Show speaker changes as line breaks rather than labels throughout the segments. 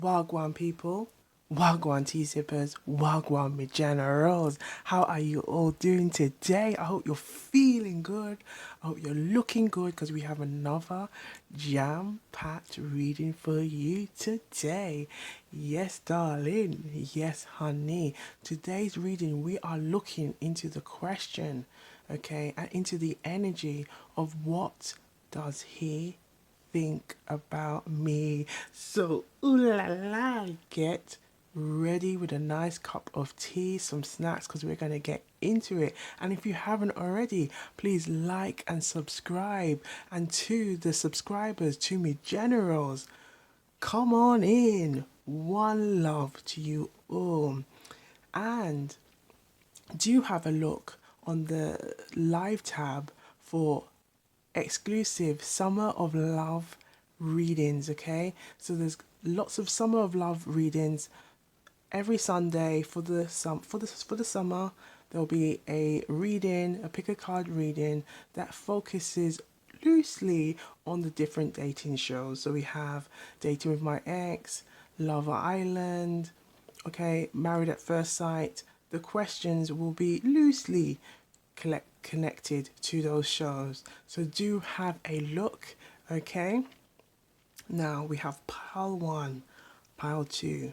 Wagwan people, Wagwan tea sippers, Wagwan me generals. How are you all doing today? I hope you're feeling good. I hope you're looking good because we have another jam-packed reading for you today. Yes, darling. Yes, honey. Today's reading, we are looking into the question, okay, and into the energy of what does he think about me. So, ooh la la, get ready with a nice cup of tea, some snacks, because we're going to get into it. And if you haven't already, please like and subscribe. And to the subscribers, to me generals, come on in. One love to you all. And do have a look on the live tab for exclusive Summer of Love readings, okay? So there's lots of Summer of Love readings every Sunday for the summer. There'll be a reading, a pick a card reading that focuses loosely on the different dating shows. So we have Dating with My Ex, Love Island, okay, Married at First Sight. The questions will be loosely connected to those shows. So do have a look, okay? Now we have pile one, pile two,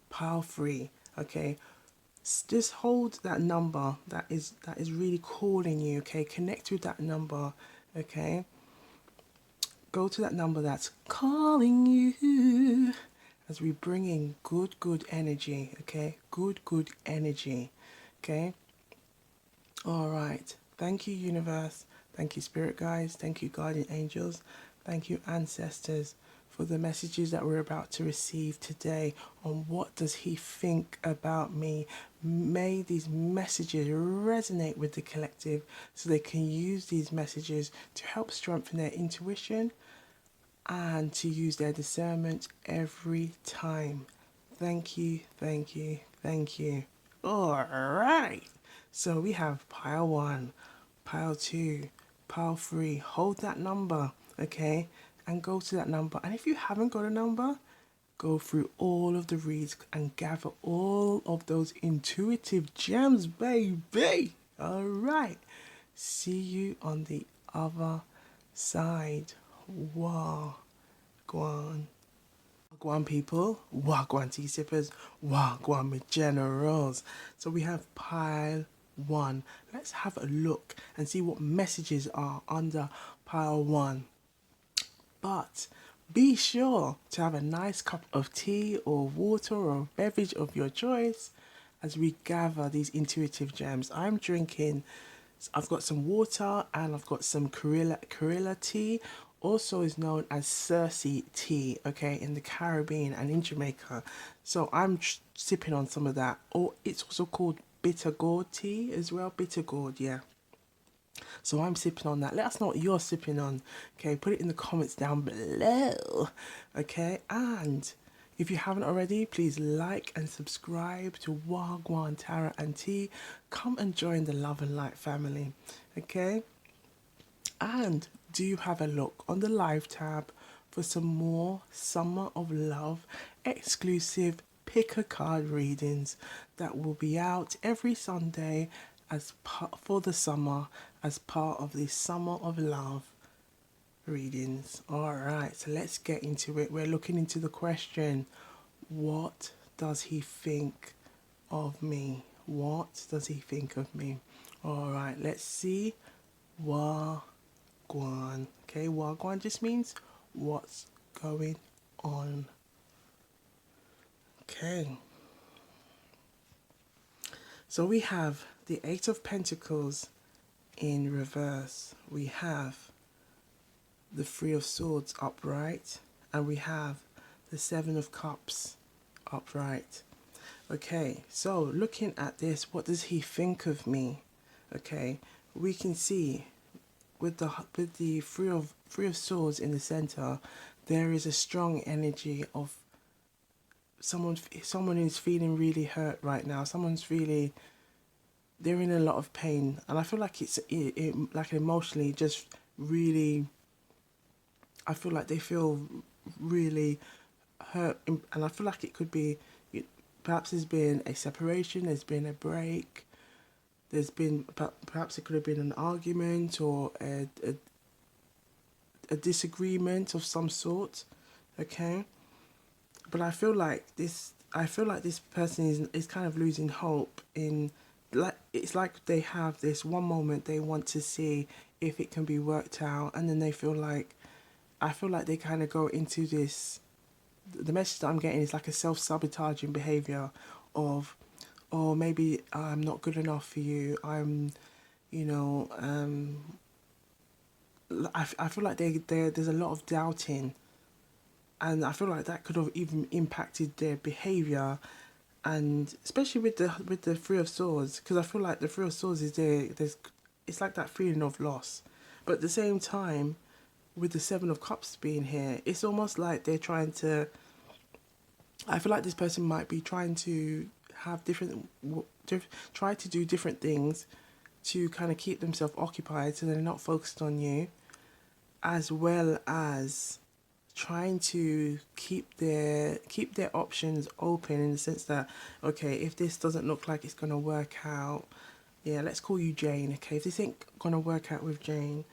pile three, okay? Just hold that number that is really calling you, okay? Connect with that number, okay? Go to that number that's calling you as we bring in good energy, okay? Good energy, okay? All right. Thank you, universe. Thank you, spirit guides. Thank you, guardian angels. Thank you, ancestors, for the messages that we're about to receive today on what does he think about me. May these messages resonate with the collective so they can use these messages to help strengthen their intuition and to use their discernment every time. Thank you, thank you, thank you. All right. So we have pile one, pile two, pile three. Hold that number, okay? And go to that number. And if you haven't got a number, go through all of the reads and gather all of those intuitive gems, baby. All right. See you on the other side. Wow. Guan. Wagwan people, Wagwan tea sippers, Wagwan generals. So we have pile one. Let's have a look and see what messages are under pile one. But be sure to have a nice cup of tea or water or beverage of your choice as we gather these intuitive gems. I've got some water and I've got some Karilla tea, also is known as Cersei tea, okay, in the Caribbean and in Jamaica. So I'm sipping on some of that. Or it's also called bitter gourd tea as well. Bitter gourd, yeah. So I'm sipping on that. Let us know what you're sipping on. Okay, put it in the comments down below. Okay, and if you haven't already, please like and subscribe to Wagwan Tara and Tea. Come and join the Love and Light family. Okay, and do have a look on the live tab for some more Summer of Love exclusive pick a card readings that will be out every Sunday as part for the summer as part of the Summer of Love readings. All right, so let's get into it. We're looking into the question, what does he think of me? What does he think of me? All right, let's see. Wagwan. Okay, Wagwan just means what's going on. Okay. So we have the Eight of Pentacles in reverse. We have the Three of Swords upright. And we have the Seven of Cups upright. Okay, so looking at this, what does he think of me? Okay, we can see with the three of swords in the center, there is a strong energy of someone who's feeling really hurt right now. They're in a lot of pain, and I feel like like emotionally just really. I feel like they feel really hurt, and I feel like it could be, perhaps there's been a separation, there's been a break, there's been, perhaps it could have been an argument or a disagreement of some sort, okay? But I feel like this person is kind of losing hope in, like, it's like they have this one moment they want to see if it can be worked out, and then they feel like, I feel like they kind of go into this, the message that I'm getting is like a self-sabotaging behavior of, oh, maybe I'm not good enough for you, I'm, you know, I feel like there's a lot of doubting, and I feel like that could have even impacted their behavior, and especially with the Three of Swords, because I feel like the Three of Swords is there's, it's like that feeling of loss, but at the same time, with the Seven of Cups being here, it's almost like they're trying to, I feel like this person might be trying to have try to do different things to kind of keep themselves occupied so they're not focused on you, as well as trying to keep their options open, in the sense that, okay, if this doesn't look like it's going to work out, yeah, let's call you Jane, okay, if this ain't going to work out with Jane,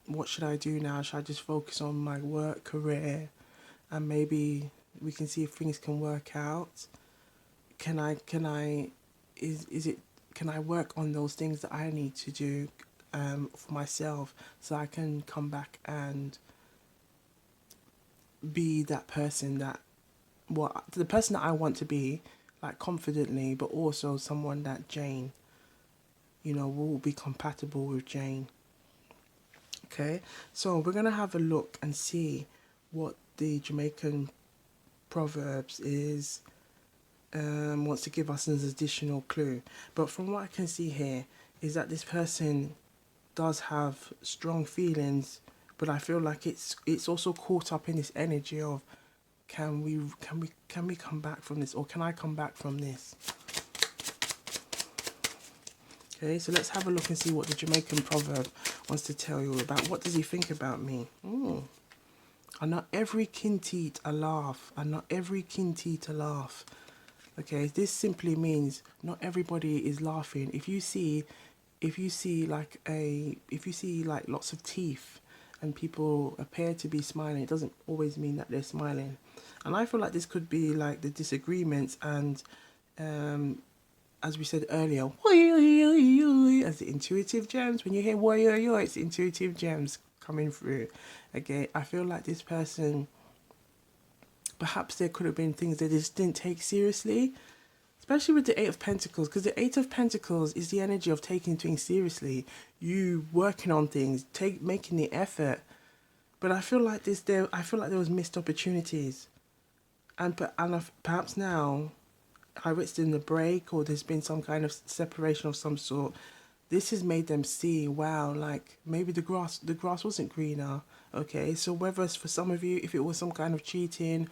what should I do now? Should I just focus on my work career, and maybe we can see if things can work out? Can I is it can I work on those things that I need to do, for myself, so I can come back and be that person that, what the person that I want to be, like, confidently, but also someone that Jane, will be compatible with Jane. Okay, so we're gonna have a look and see what the Jamaican Proverbs is, wants to give us as an additional clue. But from what I can see here is that this person does have strong feelings, but I feel like it's also caught up in this energy of, can we come back from this, or can I come back from this? Okay, so let's have a look and see what the Jamaican proverb wants to tell you about. What does he think about me? And not every kinteet a laugh, and not every kinteet a laugh. Okay, this simply means not everybody is laughing. If you see like lots of teeth and people appear to be smiling, it doesn't always mean that they're smiling. And I feel like this could be like the disagreements and, as we said earlier, as the intuitive gems. When you hear it's intuitive gems coming through. Okay, I feel like this person, perhaps there could have been things they just didn't take seriously, especially with the Eight of Pentacles, because the Eight of Pentacles is the energy of taking things seriously, you working on things, making the effort. But I feel like there was missed opportunities, and perhaps now, either it's in the break or there's been some kind of separation of some sort. This has made them see, wow, like maybe the grass wasn't greener. Okay, so whether it's for some of you, if it was some kind of cheating,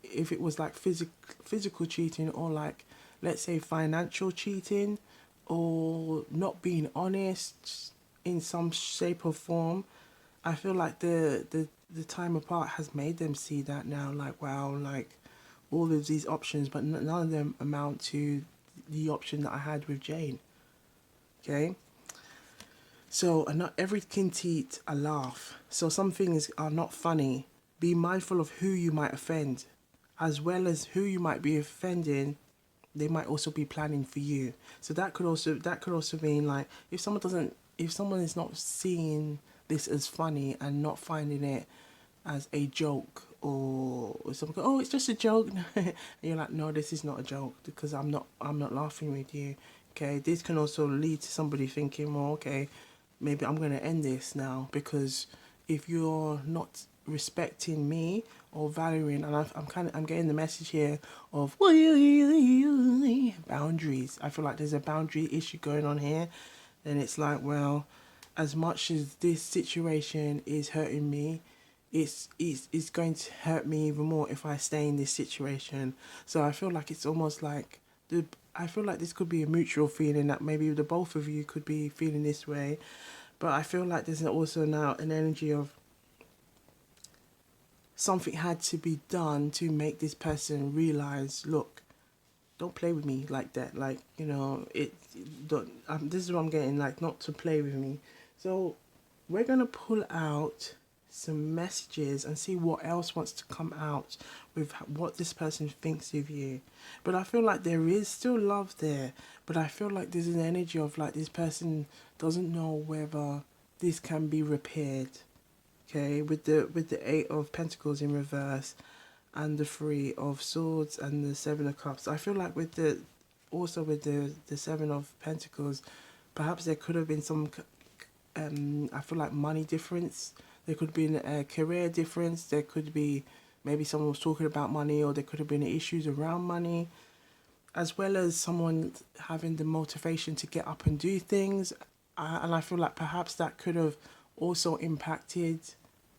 if it was like physical cheating, or like, let's say, financial cheating, or not being honest in some shape or form, I feel like the time apart has made them see that now, like, wow, like all of these options, but none of them amount to the option that I had with Jane. Okay, so, and not every kinteet a laugh. So some things are not funny. Be mindful of who you might offend, as well as who you might be offending. They might also be planning for you. So that could also mean, like, if someone is not seeing this as funny and not finding it as a joke, or something, oh, it's just a joke, and you're like, no, this is not a joke, because I'm not laughing with you. Okay, this can also lead to somebody thinking, well, okay, maybe I'm going to end this now, because if you're not respecting me or valuing, and I'm getting the message here of boundaries. I feel like there's a boundary issue going on here. Then it's like, well, as much as this situation is hurting me, it's going to hurt me even more if I stay in this situation. So I feel like it's almost like I feel like this could be a mutual feeling, that maybe the both of you could be feeling this way. But I feel like there's also now an energy of, something had to be done to make this person realize, look, don't play with me like that. Like, you know, don't, this is what I'm getting, like, not to play with me. So we're going to pull out some messages and see what else wants to come out with what this person thinks of you. But I feel like there is still love there, but I feel like there's an energy of like this person doesn't know whether this can be repaired. Okay, with the Eight of Pentacles in reverse and the Three of Swords and the Seven of Cups, I feel like with the also with the Seven of Pentacles, perhaps there could have been some I feel like money difference. There could be a career difference. There could be maybe someone was talking about money, or there could have been issues around money, as well as someone having the motivation to get up and do things. And I feel like perhaps that could have also impacted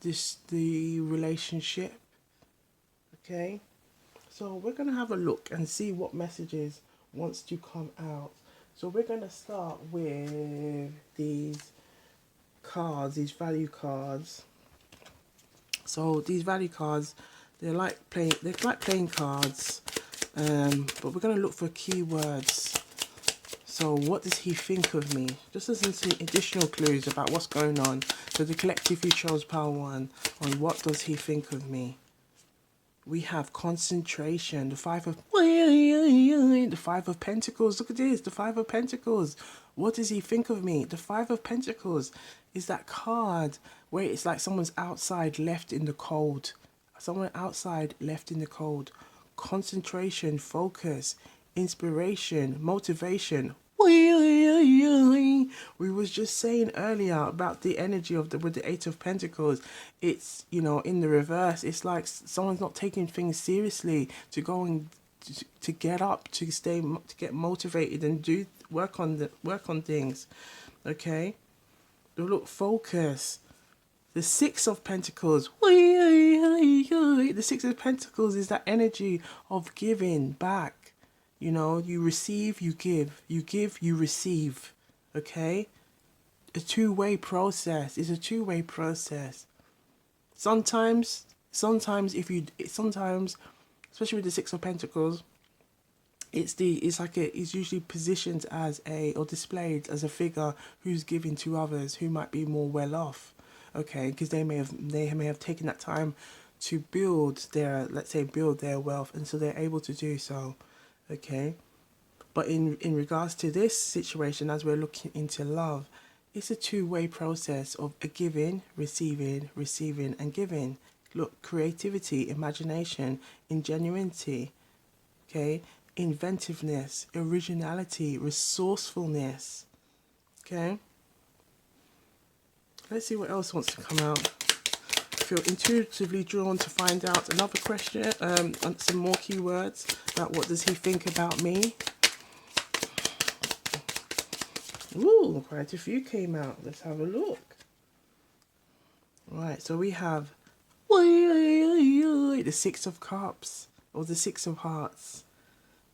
the relationship. Okay, so we're gonna have a look and see what messages wants to come out. So we're gonna start with these cards, these value cards. So these value cards, they're like playing cards, but we're gonna look for keywords. So what does he think of me? Just as some additional clues about what's going on. So the collective who chose pile 1, on what does he think of me? We have concentration, the Five of Pentacles. Look at this, the Five of Pentacles. What does he think of me? The Five of Pentacles is that card where it's like someone's outside left in the cold. Someone outside left in the cold. Concentration, focus, inspiration, motivation. We was just saying earlier about the energy of with the Eight of Pentacles. It's, you know, in the reverse, it's like someone's not taking things seriously, to go and to get up, to get motivated and do work on things. Okay, look, focus. The Six of Pentacles. The Six of Pentacles is that energy of giving back. You know, you receive, you give. You give, you receive. Okay? A two-way process. It's a two-way process. Sometimes, especially with the Six of Pentacles, it's usually positioned as or displayed as a figure who's giving to others who might be more well off. Okay, because they may have taken that time to build their wealth, and so they're able to do so. Okay, but in regards to this situation, as we're looking into love, it's a two-way process of a giving, receiving, and giving. Look, creativity, imagination, ingenuity, okay, inventiveness, originality, resourcefulness. Okay, let's see what else wants to come out. I feel intuitively drawn to find out another question, some more keywords about what does he think about me. Ooh, quite a few came out. Let's have a look. Right, so we have the Six of Cups, or the Six of Hearts.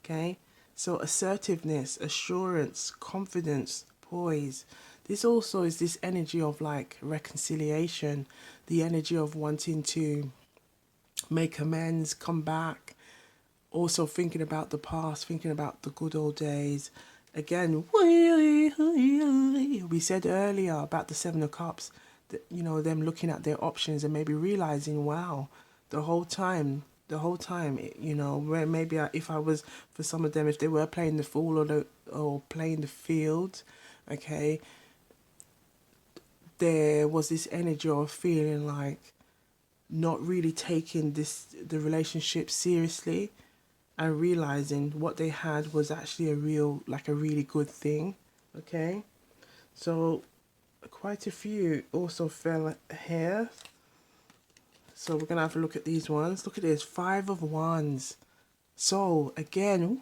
Okay, so assertiveness, assurance, confidence, poise. This also is this energy of like reconciliation, the energy of wanting to make amends, come back, also thinking about the past, thinking about the good old days. Again, we said earlier about the Seven of Cups, that, you know, them looking at their options and maybe realizing, wow, the whole time, you know, where maybe if I was, for some of them, if they were playing the fool or playing the field, okay, there was this energy of feeling like not really taking the relationship seriously, and realizing what they had was actually a really good thing. Okay, so quite a few also fell here. So we're gonna have a look at these ones. Look at this, Five of Wands. So again,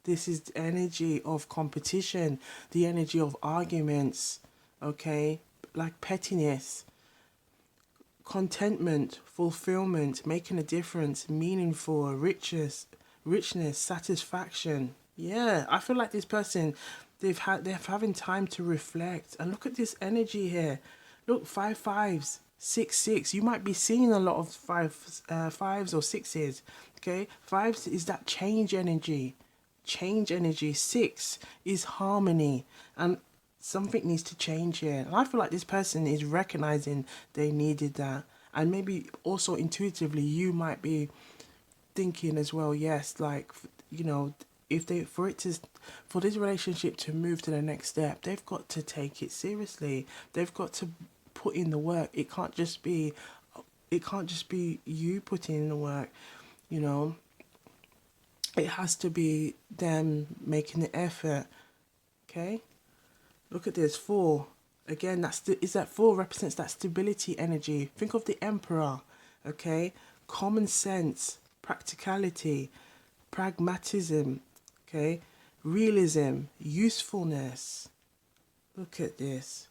this is the energy of competition, the energy of arguments, okay, like pettiness, contentment, fulfillment, making a difference, meaningful, richness, satisfaction. Yeah, I feel like this person, they're having time to reflect. And look at this energy here. Look, five fives, 6 6. You might be seeing a lot of fives or sixes. Okay, fives is that change energy. Change energy. Six is harmony, and something needs to change here. And I feel like this person is recognizing they needed that, and maybe also intuitively you might be thinking as well. Yes, like, you know, if they for this relationship to move to the next step, they've got to take it seriously. They've got to put in the work. It can't just be you putting in the work, you know. It has to be them making the effort. Okay, look at this 4. Again, is that 4 represents that stability energy. Think of the emperor. Okay, common sense, practicality, pragmatism. Okay, realism, usefulness. Look at this.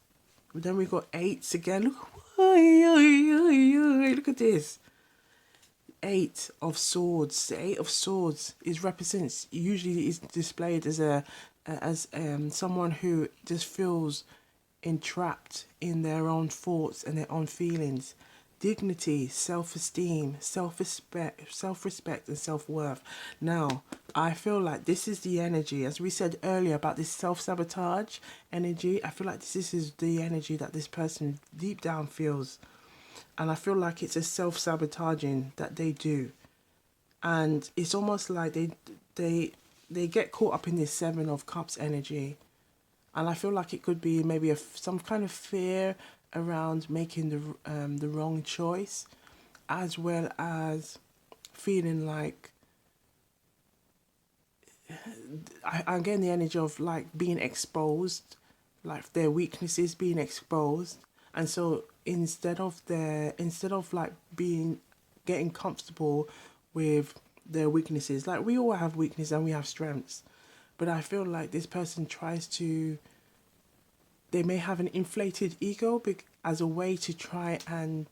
Then we got 8s again. Look at this. 8 of Swords. The 8 of Swords is displayed as someone who just feels entrapped in their own thoughts and their own feelings. Dignity, self-esteem, self-respect, and self-worth. Now, I feel like this is the energy, as we said earlier about this self-sabotage energy. I feel like this is the energy that this person deep down feels. And I feel like it's a self-sabotaging that they do. And it's almost like they get caught up in this 7 of Cups energy. And I feel like it could be maybe some kind of fear around making the wrong choice, as well as feeling like I'm getting the energy of like being exposed, like their weaknesses being exposed. And so instead of like getting comfortable with their weaknesses, like we all have weaknesses and we have strengths, but I feel like this person they may have an inflated ego as a way to try and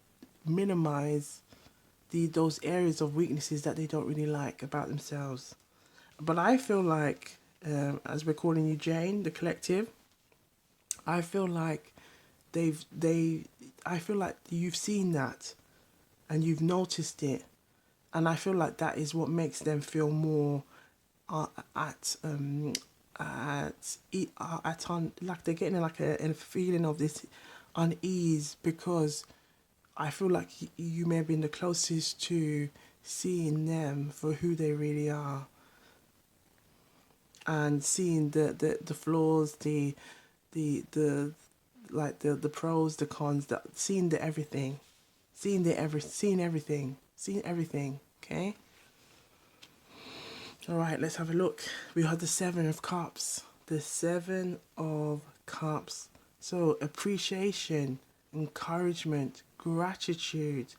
minimize those areas of weaknesses that they don't really like about themselves. But I feel like, as we're calling you Jane, the collective, I feel like I feel like you've seen that and you've noticed it, and I feel like that is what makes them feel more uh, at on, like they're getting like a feeling of this unease, because I feel like you may have been the closest to seeing them for who they really are, and seeing the flaws, the like the pros, the cons, seeing the everything, seeing everything. Okay. All right, let's have a look. We have the 7 of Cups. The 7 of Cups. So appreciation, encouragement, gratitude,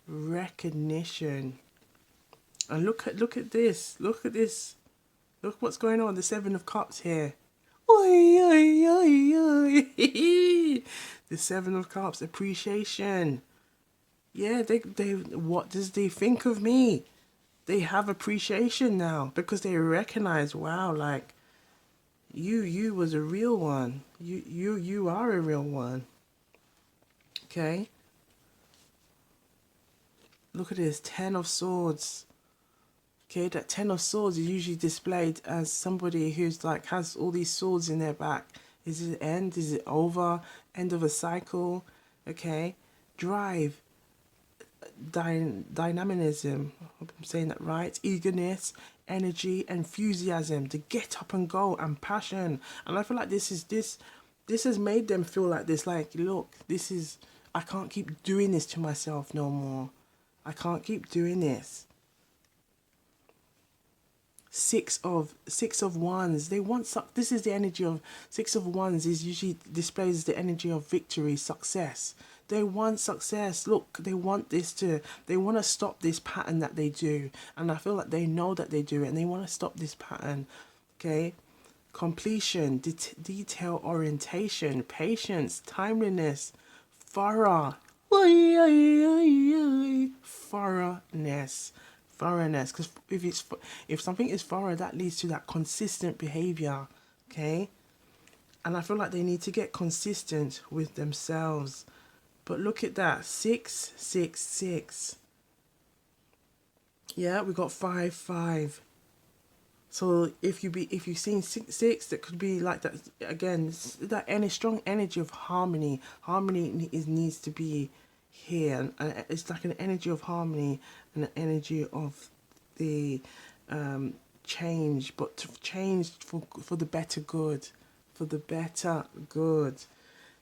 recognition. And look at this. Look at this. Look what's going on. The 7 of Cups here. Oi, oi, oi, oi. The 7 of Cups, appreciation. Yeah, they what does they think of me? They have appreciation now because they recognize, wow, like you was a real one. You are a real one. Okay? Look at this, 10 of Swords. Okay, that 10 of Swords is usually displayed as somebody who's like has all these swords in their back. Is it end? Is it over? End of a cycle? Okay. Drive, dynamism, I hope I'm saying that right, eagerness, energy, enthusiasm, to get up and go, and passion. And I feel like this has made them feel like this, like, look, I can't keep doing this to myself no more. I can't keep doing this. 6 of Wands. They want this is the energy of 6 of Wands is usually displays the energy of victory, success. They want success. Look, they want they want to stop this pattern that they do. And I feel like they know that they do it and they want to stop this pattern. Okay? Completion, detail orientation, patience, timeliness, thorough. Thoroughness. Because if something is thorough, that leads to that consistent behavior. Okay. And I feel like they need to get consistent with themselves, But look at that, 666. Yeah, we got 55. So if you've seen 6, that could be like that again. That strong energy of harmony. Harmony needs to be here, and it's like an energy of harmony and an energy of the change, but to change for the better good, for the better good.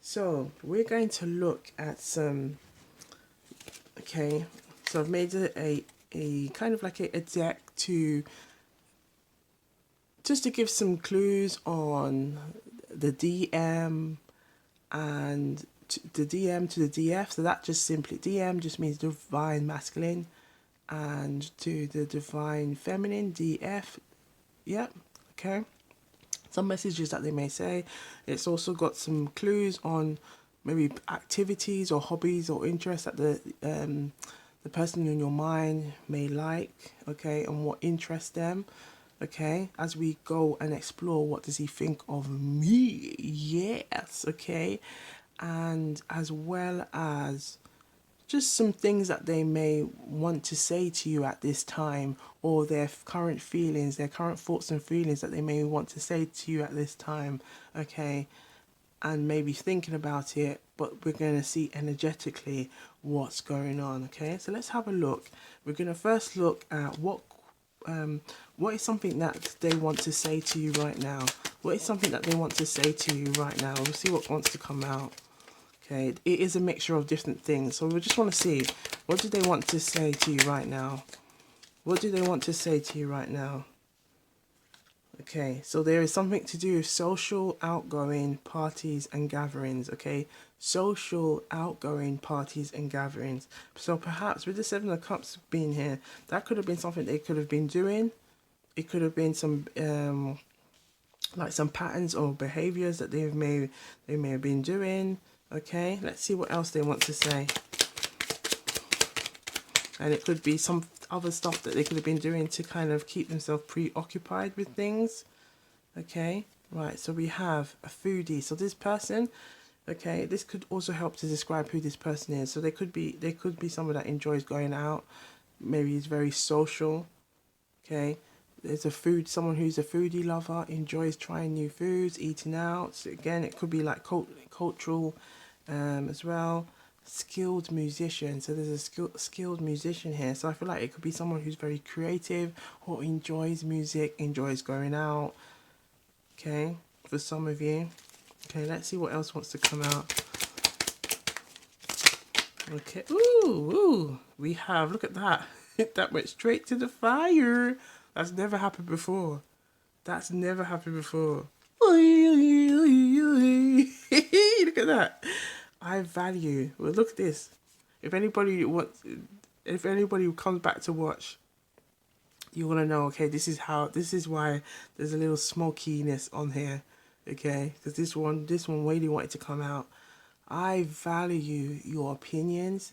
So we're going to look at some. Okay, so I've made a kind of like a deck to just to give some clues on the DM and the DM to the DF. So that just simply, DM just means divine masculine, and to the divine feminine, DF. Yep, okay. Some messages that they may say. It's also got some clues on maybe activities or hobbies or interests that the person in your mind may like, okay, and what interests them. Okay, as we go and explore, what does he think of me? Yes, okay. And as well as just some things that they may want to say to you at this time, or their current feelings, their current thoughts and feelings that they may want to say to you at this time, okay. And maybe thinking about it, but we're going to see energetically what's going on, okay. So let's have a look. We're going to first look at what is something that they want to say to you right now. What is something that they want to say to you right now? We'll see what wants to come out. Okay, it is a mixture of different things. So we just want to see, what do they want to say to you right now? What do they want to say to you right now? Okay, so there is something to do with social, outgoing parties and gatherings, okay? Social, outgoing parties and gatherings. So perhaps with the Seven of Cups being here, that could have been something they could have been doing. It could have been some, like some patterns or behaviors that they may have been doing. Okay, let's see what else they want to say. And it could be some other stuff that they could have been doing to kind of keep themselves preoccupied with things. Okay, right, so we have a foodie. So this person, okay, this could also help to describe who this person is. So they could be someone that enjoys going out. Maybe is very social. Okay, there's someone who's a foodie lover, enjoys trying new foods, eating out. So again, it could be like cultural as well. Skilled musician. So there's a skilled musician here. So I feel like it could be someone who's very creative or enjoys music, enjoys going out. Okay, for some of you. Okay, let's see what else wants to come out. Okay, ooh, we have, look at that. That went straight to the fire. That's never happened before. That's never happened before. Look at that. I value. Well, look at this. If anybody comes back to watch, you want to know, okay, this is why there's a little smokiness on here, okay? Because this one really wanted to come out. I value your opinions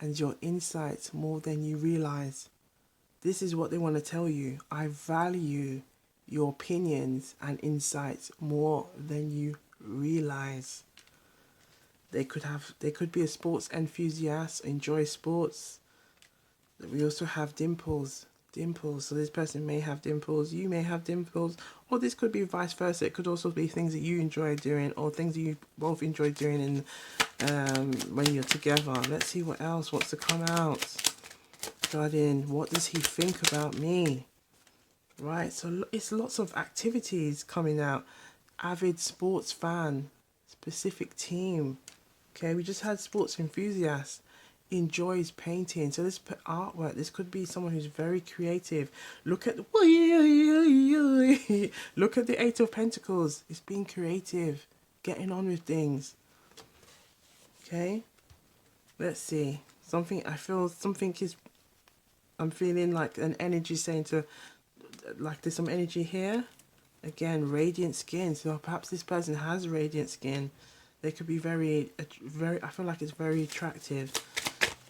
and your insights more than you realize. This is what they want to tell you. I value your opinions and insights more than you realize. They could be a sports enthusiast, enjoy sports. We also have dimples. So this person may have dimples, you may have dimples, or this could be vice versa. It could also be things that you enjoy doing, or things that you both enjoy doing in when you're together. Let's see what else wants to come out. Regarding what does he think about me? Right, so it's lots of activities coming out. Avid sports fan, specific team. Okay, we just had sports enthusiast, enjoys painting. So this artwork, this could be someone who's very creative. Look at the look at the Eight of Pentacles. It's being creative, getting on with things. Okay, let's see. I'm feeling like an energy saying to, like there's some energy here. Again, radiant skin. So perhaps this person has radiant skin. They could be very, I feel like it's very attractive.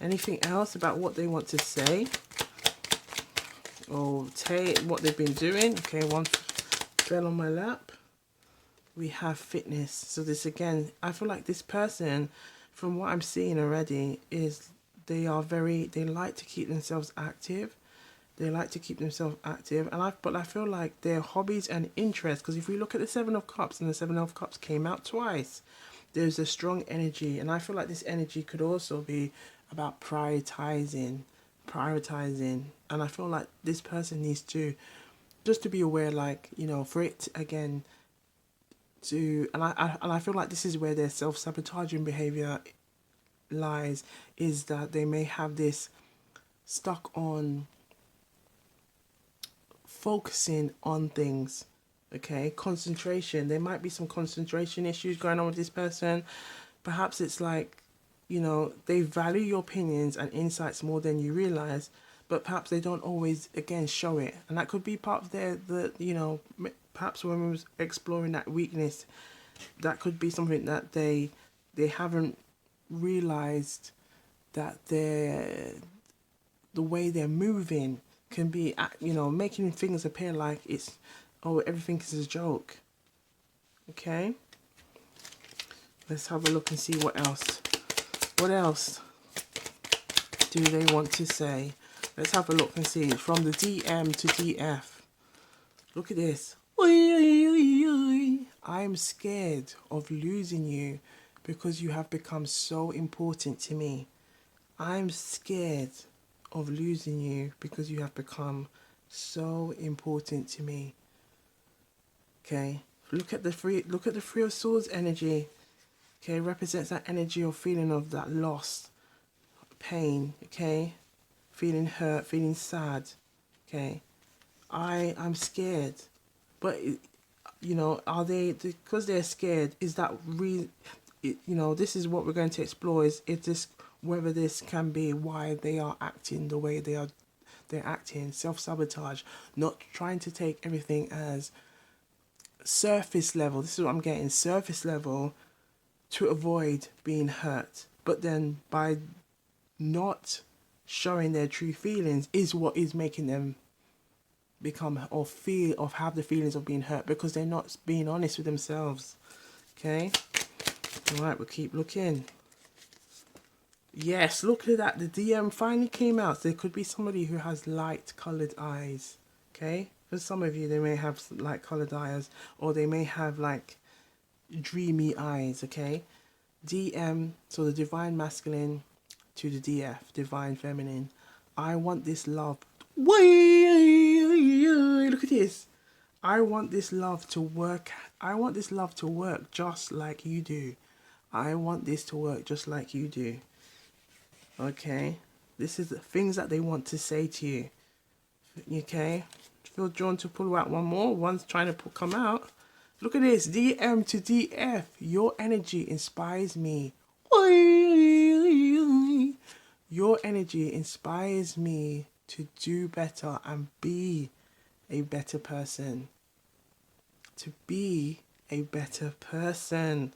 Anything else about what they want to say? Or what they've been doing? Okay, one fell on my lap. We have fitness. So this again, I feel like this person from what I'm seeing already is they like to keep themselves active. They like to keep themselves active, but I feel like their hobbies and interests. Because if we look at the Seven of Cups, and the Seven of Cups came out twice, there's a strong energy, and I feel like this energy could also be about prioritizing, and I feel like this person needs to just to be aware, like, for it again and I feel like this is where their self-sabotaging behavior lies, is that they may have this stuck on focusing on things. Okay, concentration. There might be some concentration issues going on with this person. Perhaps it's like, they value your opinions and insights more than you realize, but perhaps they don't always, again, show it. And that could be part of perhaps when we was exploring that weakness, that could be something that they haven't realized, that the way they're moving can be, making things appear like it's, oh, everything is a joke. Okay, let's have a look and see what else. What else do they want to say? Let's have a look and see. From the DM to DF. Look at this. I'm scared of losing you because you have become so important to me. I'm scared of losing you because you have become so important to me. Okay, look at the Three of Swords energy. Okay, represents that energy or feeling of that loss, pain. Okay, feeling hurt, feeling sad. Okay, I'm scared, but are they, because they're scared? Is that this is what we're going to explore. Is this whether this can be why they are acting the way they are? They're acting self-sabotage, not trying to take everything as surface level. This is what I'm getting, surface level, to avoid being hurt. But then by not showing their true feelings is what is making them become or feel or have the feelings of being hurt, because they're not being honest with themselves. Okay, all right, we'll keep looking. Yes, look at that, the DM finally came out. There could be somebody who has light colored eyes. Okay, for some of you, they may have light colored eyes, or they may have like dreamy eyes. Okay, DM, so the divine masculine to the DF, divine feminine. I want this love. Look at this. I want this love to work. I want this love to work just like you do. I want this to work just like you do. Okay, this is the things that they want to say to you. Okay, feel drawn to pull out one more. One's trying to come out. Look at this, DM to DF. Your energy inspires me. Your energy inspires me to do better and be a better person. To be a better person.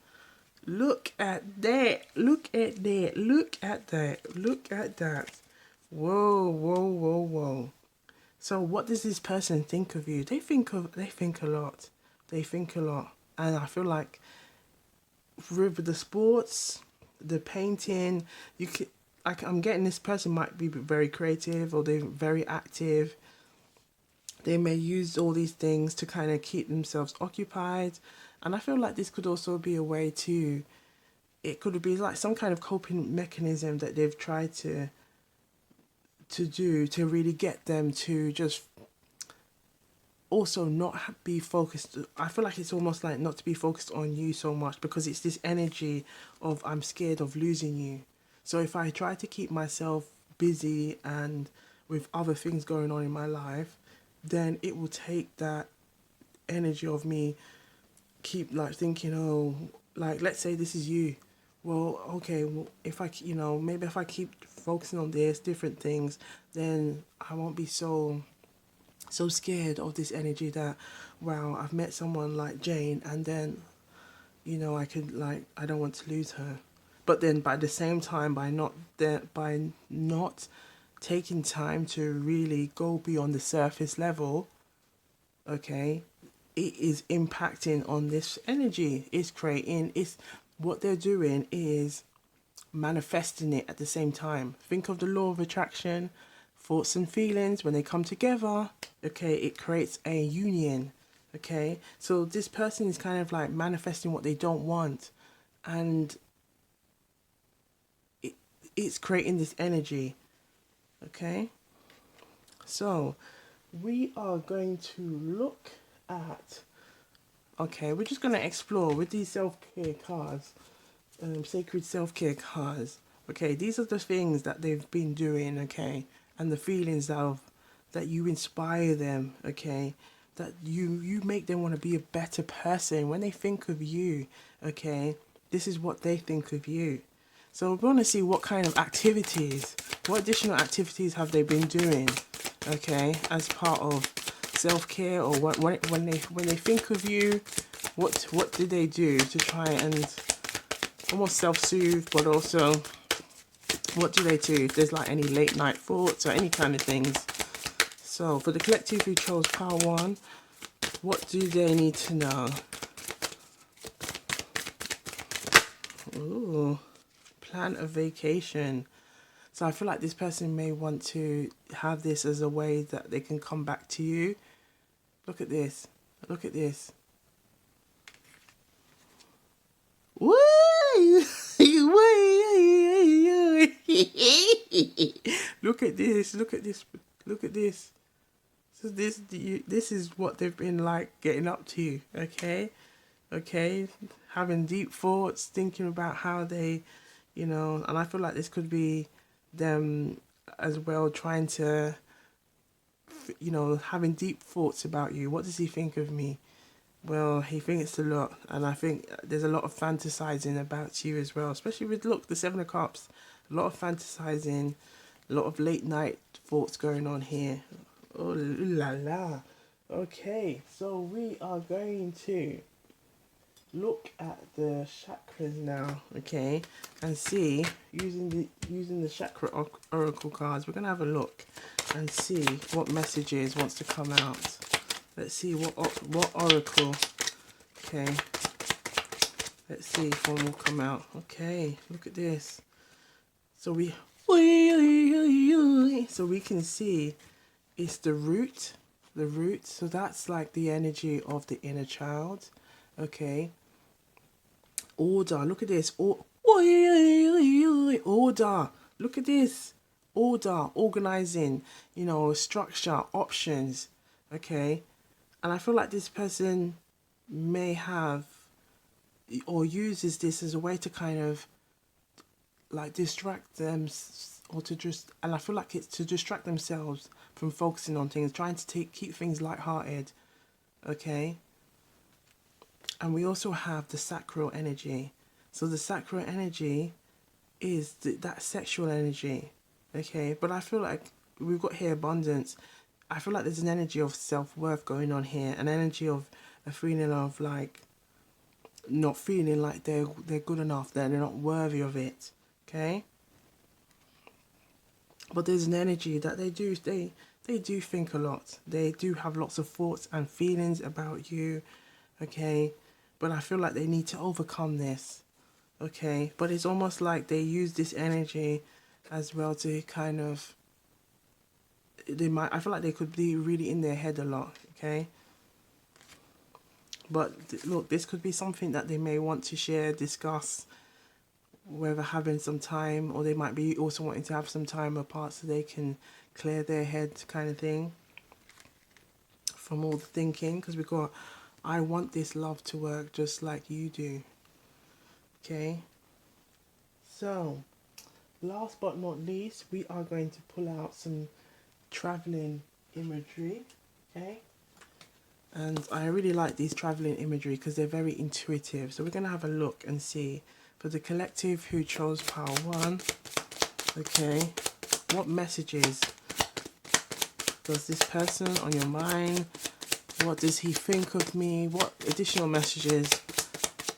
Look at that. Look at that. Look at that. Look at that. Whoa, whoa, whoa, whoa. So what does this person think of you? They think a lot. They think a lot. And I feel like with the sports, the painting, I'm getting this person might be very creative, or they're very active. They may use all these things to kind of keep themselves occupied. And I feel like this could also be a way to, it could be like some kind of coping mechanism that they've tried to do to really get them to just also not be focused. I feel like it's almost like not to be focused on you so much, because it's this energy of I'm scared of losing you. So if I try to keep myself busy and with other things going on in my life, then it will take that energy of me keep like thinking, oh, like let's say this is you. Well, okay, well, if I, maybe if I keep focusing on this, different things, then I won't be so scared of this energy that, wow, I've met someone like Jane, and then, I could like, I don't want to lose her. But then by the same time, by not taking time to really go beyond the surface level, okay, it is impacting on this energy. It's what they're doing is manifesting it at the same time. Think of the law of attraction. Thoughts and feelings, when they come together, okay, it creates a union. Okay, so this person is kind of like manifesting what they don't want, and it's creating this energy. Okay, so we are going to look at, okay, we're just going to explore with these self-care cards, sacred self-care cards. Okay, these are the things that they've been doing, okay, and the feelings of that you inspire them, okay, that you make them want to be a better person when they think of you, okay. This is what they think of you. So we want to see what kind of activities, what additional activities have they been doing, okay, as part of self-care, or what when they think of you, what did they do to try and almost self-soothe, but also what do they do if there's like any late night thoughts or any kind of things. So for the collective who chose pile 1, what do they need to know? Ooh, plan a vacation. So I feel like this person may want to have this as a way that they can come back to you. Look at this. Look at this. Woo! Look at this. Look at this. Look at this. So this is what they've been like getting up to. Okay, okay, having deep thoughts, thinking about how they, and I feel like this could be them as well, trying to, having deep thoughts about you. What does he think of me? Well, he thinks a lot, and I think there's a lot of fantasizing about you as well, especially with, look, the 7 of Cups. A lot of fantasizing, a lot of late night thoughts going on here. Oh la la. Okay, so we are going to look at the chakras now, okay, and see, using the chakra oracle cards, we're gonna have a look and see what messages wants to come out. Let's see what oracle. Okay, let's see if one will come out. Okay, look at this. So we can see it's the root. So that's like the energy of the inner child. Okay, order. Look at this. Order. Look at this. Order, organizing, structure, options. Okay, and I feel like this person may have or uses this as a way to kind of like distract them, or to just, and I feel like it's to distract themselves from focusing on things, trying to keep things lighthearted. Okay, and we also have the sacral energy. So the sacral energy is that sexual energy. Okay, but I feel like we've got here abundance. I feel like there's an energy of self-worth going on here, an energy of a feeling of like not feeling like they're good enough, that they're not worthy of it. Okay, but there's an energy that they do think a lot. They do have lots of thoughts and feelings about you. Okay, but I feel like they need to overcome this. Okay, but it's almost like they use this energy as well to kind of, I feel like they could be really in their head a lot. Okay, but look, this could be something that they may want to share, discuss, whether having some time, or they might be also wanting to have some time apart so they can clear their head, kind of thing, from all the thinking. Because we've got, I want this love to work just like you do. Okay, so last but not least, we are going to pull out some traveling imagery. Okay, and I really like these traveling imagery because they're very intuitive. So we're going to have a look and see, for the collective who chose pile 1, okay, what messages does this person on your mind, what does he think of me, what additional messages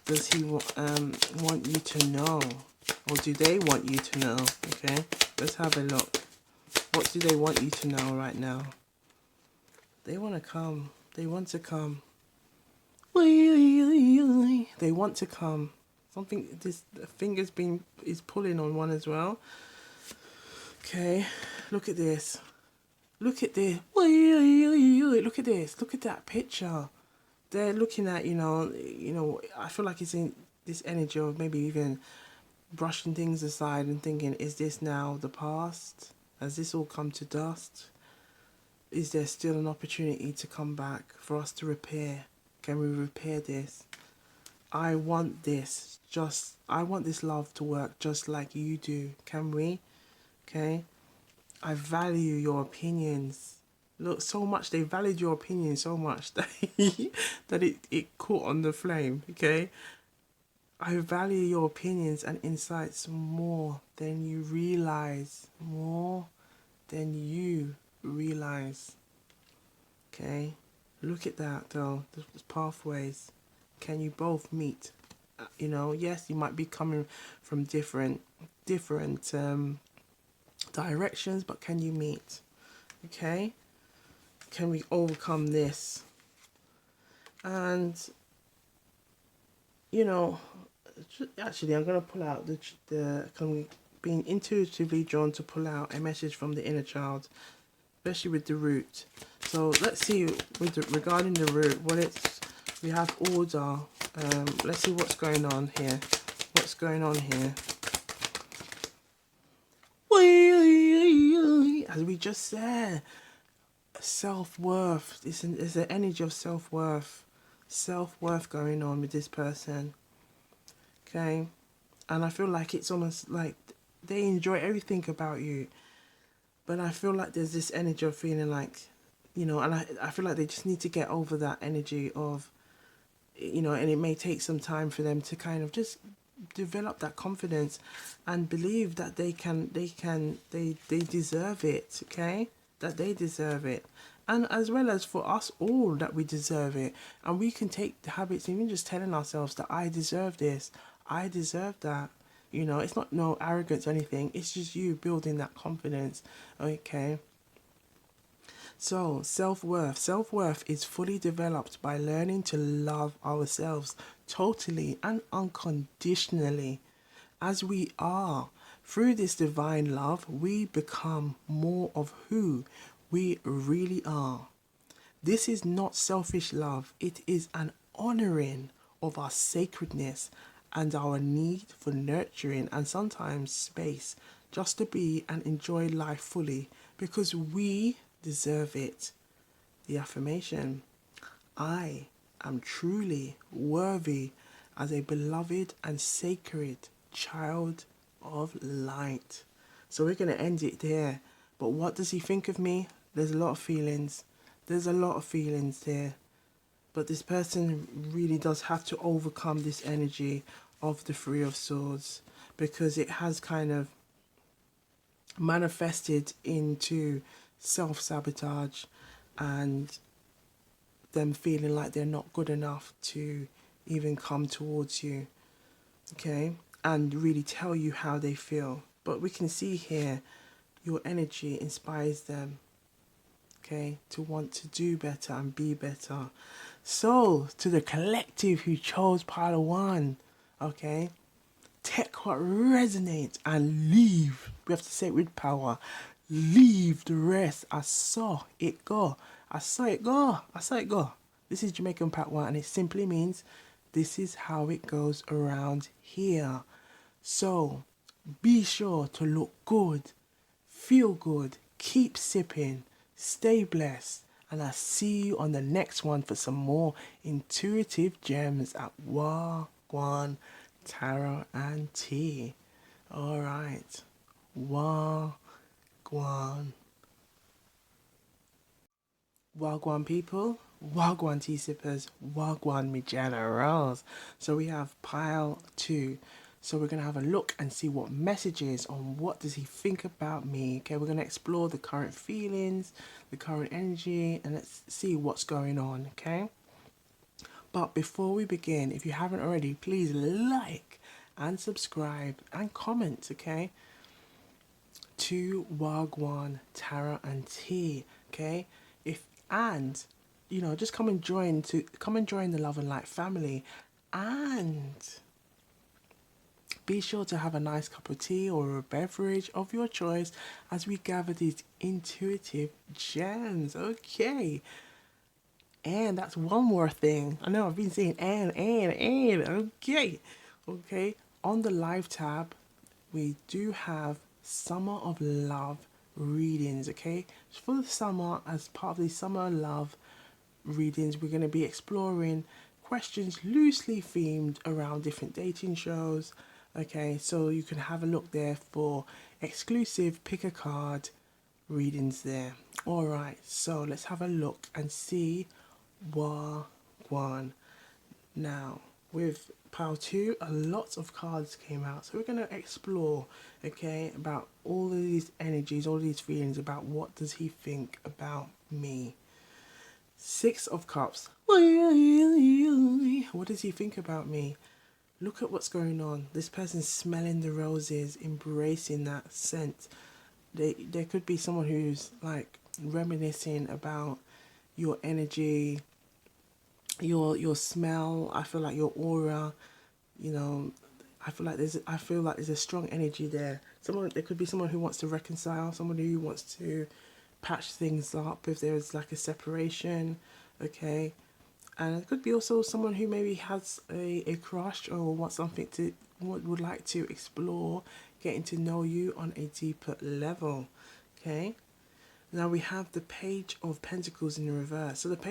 does he want you to know, or do they want you to know? Okay, let's have a look. What do they want you to know right now? They want to come. They want to come. They want to come. Something, this the finger's been is pulling on one as well. Okay, look at this. Look at this. Look at this. Look at that picture. They're looking at, I feel like it's in this energy of maybe even brushing things aside and thinking, is this now the past? Has this all come to dust? Is there still an opportunity to come back for us to repair? Can we repair this? I want this, I want this love to work just like you do. Can we? Okay? I value your opinions. Look, so much, they valued your opinion so much that, that it caught on the flame, okay? I value your opinions and insights more than you realize. More than you realize. Okay? Look at that though, the pathways. Can you both meet? Yes, you might be coming from different directions, but can you meet? Okay? Can we overcome this? And actually, I'm gonna pull out being intuitively drawn to pull out a message from the inner child, especially with the root. So let's see regarding the root. We have order. Let's see what's going on here. What's going on here? As we just said, self-worth. There's an energy of self-worth. Self-worth going on with this person. Okay? And I feel like it's almost like they enjoy everything about you. But I feel like there's this energy of feeling like, and I feel like they just need to get over that energy of, and it may take some time for them to kind of just develop that confidence and believe that they deserve it, okay? That they deserve it. And as well as for us all, that we deserve it. And we can take the habits, even just telling ourselves that I deserve this, I deserve that. It's not no arrogance or anything. It's just you building that confidence, okay? So, self-worth. Self-worth is fully developed by learning to love ourselves totally and unconditionally as we are. Through this divine love, we become more of who we really are. This is not selfish love. It is an honoring of our sacredness and our need for nurturing and sometimes space just to be and enjoy life fully because we deserve it. The affirmation: I am truly worthy as a beloved and sacred child of light. So we're going to end it there. But what does he think of me? There's a lot of feelings. There's a lot of feelings there. But this person really does have to overcome this energy of the Three of Swords because it has kind of manifested into self-sabotage and them feeling like they're not good enough to even come towards you, okay, and really tell you how they feel. But we can see here your energy inspires them, okay, to want to do better and be better. So to the collective who chose pile 1, okay, take what resonates and leave. We have to say it with power. Leave the rest. I saw it go. I saw it go. I saw it go. This is Jamaican Patois and it simply means this is how it goes around here. So be sure to look good, feel good, keep sipping, stay blessed, and I'll see you on the next one for some more intuitive gems at Wagwan Tarot and Tea. Alright. Wagwan. Wagwan people. Wagwan tea sippers. Wagwan me generals. So we have pile 2. So we're going to have a look and see what messages on what does he think about me. Okay, we're going to explore the current feelings, the current energy, and let's see what's going on, okay? But before we begin, if you haven't already, please like and subscribe and comment, okay? To Wagwan Tarot and Tea, okay? Just come and join the Love and Light family, and Be sure to have a nice cup of tea or a beverage of your choice as we gather these intuitive gems. Okay. And that's one more thing. I know I've been saying and. Okay. Okay. On the live tab, we do have Summer of Love readings. Okay. For the summer, as part of the Summer of Love readings, we're going to be exploring questions loosely themed around different dating shows. Okay. So you can have a look there for exclusive pick a card readings there. All right. So let's have a look and see one. Now, with Pile 2, a lot of cards came out. So we're going to explore, okay, about all of these energies, all these feelings about what does he think about me. Six of Cups. What does he think about me? Look at what's going on. This person's smelling the roses, embracing that scent. There could be someone who's like reminiscing about your energy, your smell. I feel like your aura, you know, I feel like there's a strong energy there. There could be someone who wants to reconcile, someone who wants to patch things up if there's like a separation, okay. And it could be also someone who maybe has a crush or wants something to would like to explore getting to know you on a deeper level, okay. Now we have the Page of Pentacles in the reverse. So if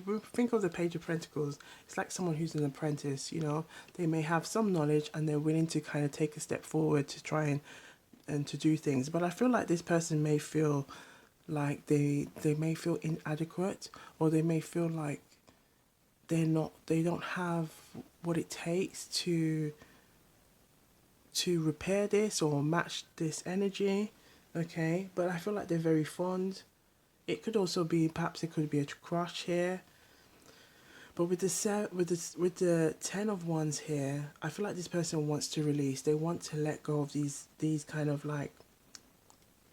we think of the Page of Pentacles, it's like someone who's an apprentice, you know. They may have some knowledge and they're willing to kind of take a step forward to try and to do things. But I feel like this person may feel like they may feel inadequate, or they may feel like they don't have what it takes to repair this or match this energy. Okay, but I feel like they're very fond. It could also be, perhaps it could be a crush here. But with the 10 of Wands here, I feel like this person wants to release. They want to let go of these kind of like,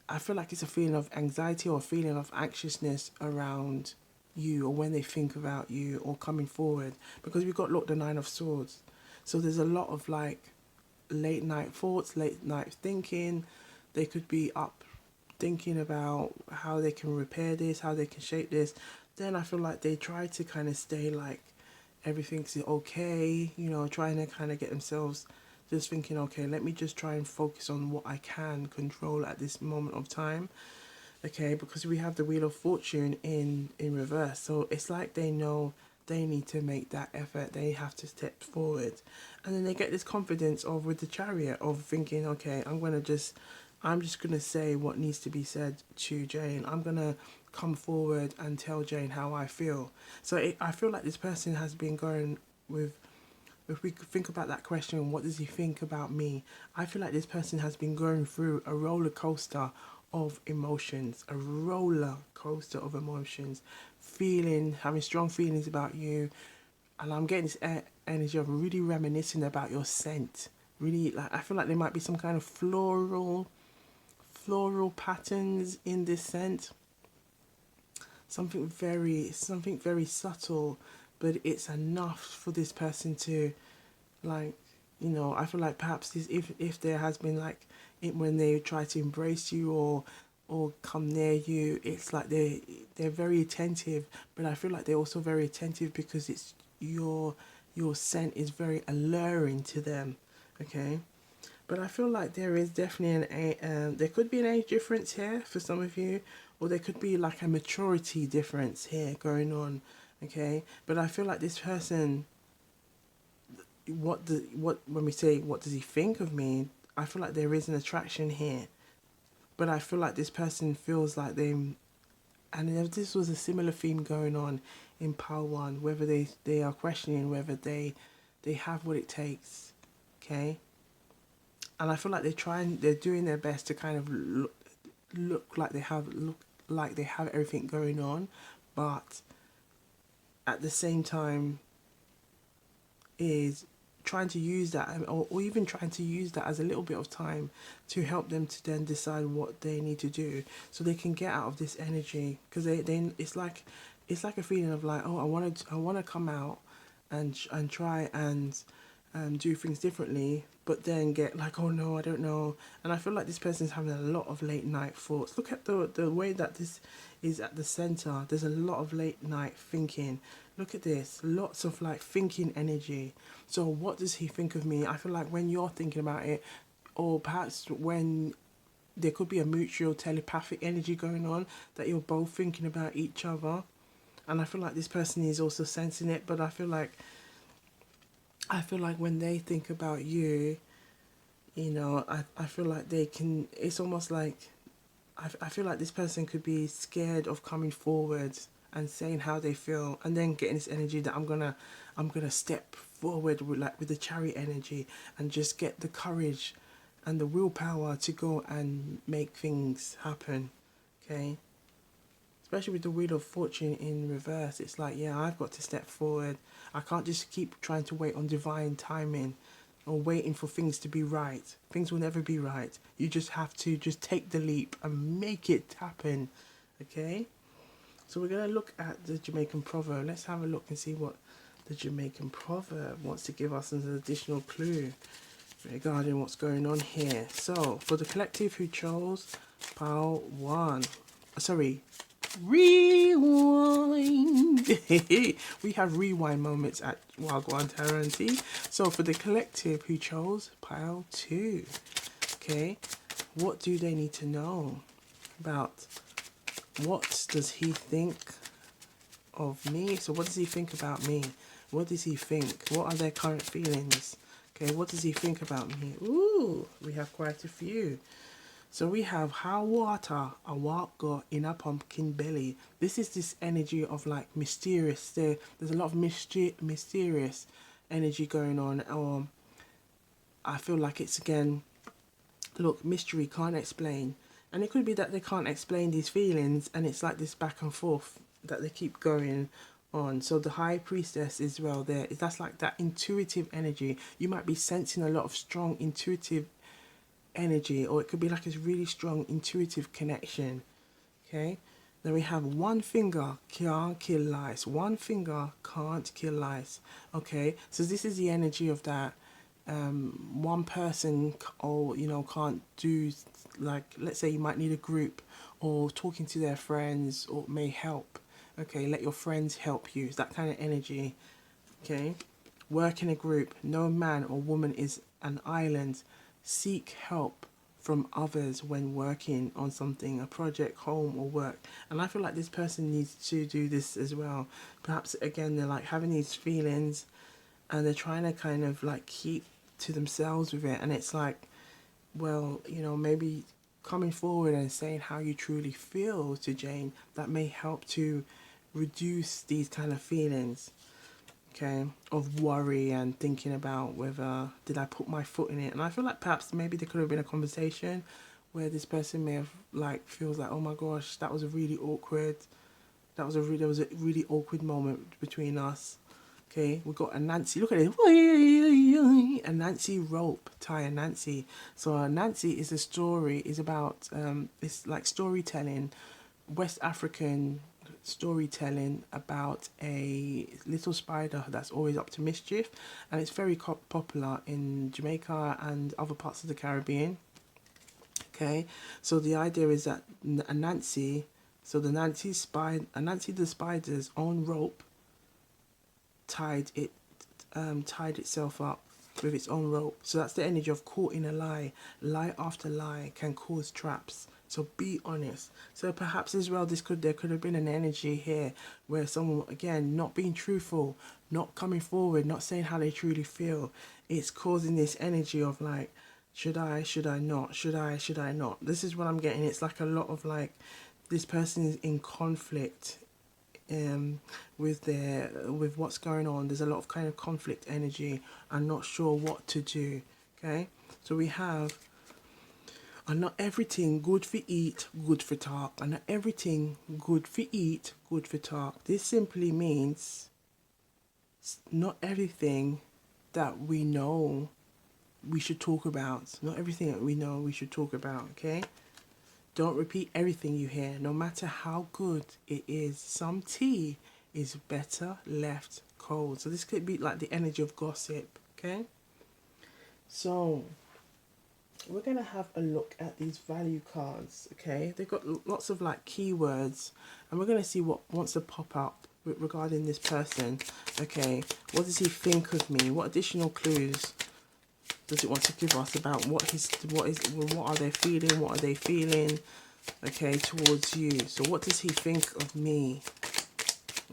I feel like it's a feeling of anxiety or a feeling of anxiousness around you, or when they think about you or coming forward, because we've got, look, the 9 of Swords. So there's a lot of like late night thoughts, late night thinking. They could be up thinking about how they can repair this, how they can shape this. Then I feel like they try to kind of stay like everything's okay, you know, trying to kind of get themselves just thinking, okay, let me just try and focus on what I can control at this moment of time. Okay, because we have the Wheel of Fortune in reverse. So it's like they know they need to make that effort. They have to step forward. And then they get this confidence of, with the Chariot, of thinking, okay, I'm just going to say what needs to be said to Jane. I'm going to come forward and tell Jane how I feel. So I feel like this person has been going with, if we think about that question, what does he think about me? I feel like this person has been going through a roller coaster of emotions, having strong feelings about you. And I'm getting this energy of really reminiscing about your scent. Really, like, I feel like there might be some kind of floral patterns in this scent. Something very subtle, but it's enough for this person to, like, you know, I feel like perhaps this, if there has been like when they try to embrace you or come near you, it's like they're very attentive, but I feel like they're also very attentive because it's your scent is very alluring to them, okay. But I feel like there is definitely there could be an age difference here for some of you, or there could be like a maturity difference here going on, okay. But I feel like this person, when we say what does he think of me, I feel like there is an attraction here, but I feel like this person feels like and if this was a similar theme going on in Pile 1, whether they are questioning whether they have what it takes, okay. And I feel like they're doing their best to kind of look like they have everything going on, but at the same time is trying to use that, or even trying to use that as a little bit of time to help them to then decide what they need to do so they can get out of this energy, because it's like a feeling of like, oh, I want to come out and try and do things differently, but then get like, oh no, I don't know. And I feel like this person's having a lot of late night thoughts. Look at the way that this is at the center. There's a lot of late night thinking. Look at this, lots of like thinking energy. So what does he think of me? I feel like when you're thinking about it, or perhaps when there could be a mutual telepathic energy going on, that you're both thinking about each other. And I feel like this person is also sensing it, but I feel like when they think about you, I feel like they can, it's almost like, I feel like this person could be scared of coming forward and saying how they feel, and then getting this energy that I'm gonna step forward with, like with the chariot energy, and just get the courage and the willpower to go and make things happen. Okay, especially with the wheel of fortune in reverse, it's like, yeah, I've got to step forward. I can't just keep trying to wait on divine timing, or waiting for things to be right. Things will never be right. You just have to just take the leap and make it happen. Okay, so we're going to look at the Jamaican proverb. Let's have a look and see what the Jamaican proverb wants to give us as an additional clue regarding what's going on here. So for the collective who chose pile 1, sorry, rewind. We have rewind moments at Wagwan Taranti. So for the collective who chose pile 2, okay, what do they need to know about, what does he think of me? So what does he think about me? What does he think? What are their current feelings? Okay, what does he think about me? Ooh, we have quite a few. So we have how water a walk go in a pumpkin belly. This is this energy of like mysterious. There's a lot of mysterious energy going on. I feel like it's again, look, mystery, can't explain. And it could be that they can't explain these feelings, and it's like this back and forth that they keep going on. So the high priestess is well there. That's like that intuitive energy. You might be sensing a lot of strong intuitive energy, or it could be like a really strong intuitive connection. Okay, then we have one finger can't kill lice. One finger can't kill lice. Okay, so this is the energy of that. One person, or can't do, like, let's say you might need a group, or talking to their friends, or may help. Okay, let your friends help you. It's that kind of energy. Okay, work in a group. No man or woman is an island. Seek help from others when working on something, a project, home, or work. And I feel like this person needs to do this as well. Perhaps again, they're like having these feelings, and they're trying to kind of like keep to themselves with it. And it's like, well, maybe coming forward and saying how you truly feel to Jane, that may help to reduce these kind of feelings, okay, of worry and thinking about whether did I put my foot in it. And I feel like perhaps maybe there could have been a conversation where this person may have like feels like, oh my gosh, that was a really awkward, there was a really awkward moment between us. Okay, we've got a Nancy. Look at it. A Nancy rope tie, a Nancy. So a Nancy is a story. Is about it's like storytelling, West African storytelling about a little spider that's always up to mischief, and it's very popular in Jamaica and other parts of the Caribbean. Okay, so the idea is that a Nancy, so the Nancy the spider's own rope tied itself up with its own rope. So that's the energy of caught in a lie. Lie after lie can cause traps. So be honest. So perhaps as well, there could have been an energy here where someone, again, not being truthful, not coming forward, not saying how they truly feel. It's causing this energy of like, should I not? Should I not? This is what I'm getting. It's like a lot of like, this person is in conflict with what's going on. There's a lot of kind of conflict energy and not sure what to do. Okay, so we have, and not everything good for eat, good for talk. And not everything good for eat, good for talk. This simply means not everything that we know we should talk about. Not everything that we know we should talk about. Okay, don't repeat everything you hear, no matter how good it is. Some tea is better left cold. So this could be like the energy of gossip, okay? So we're going to have a look at these value cards. Okay, they've got lots of like keywords, and we're going to see what wants to pop up regarding this person. Okay, what does he think of me? What additional clues does it want to give us about what are they feeling? What are they feeling? Okay, towards you. So what does he think of me?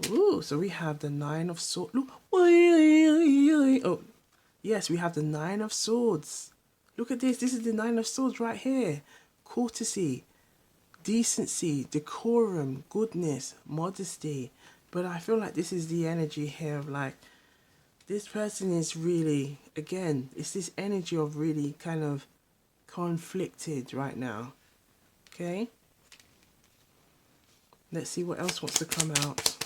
Ooh, so we have the Nine of Swords. Oh, yes, we have the Nine of Swords. Look at this. This is the Nine of Swords right here. Courtesy, decency, decorum, goodness, modesty. But I feel like this is the energy here of like, this person is really, again, it's this energy of really kind of conflicted right now. Okay? Let's see what else wants to come out.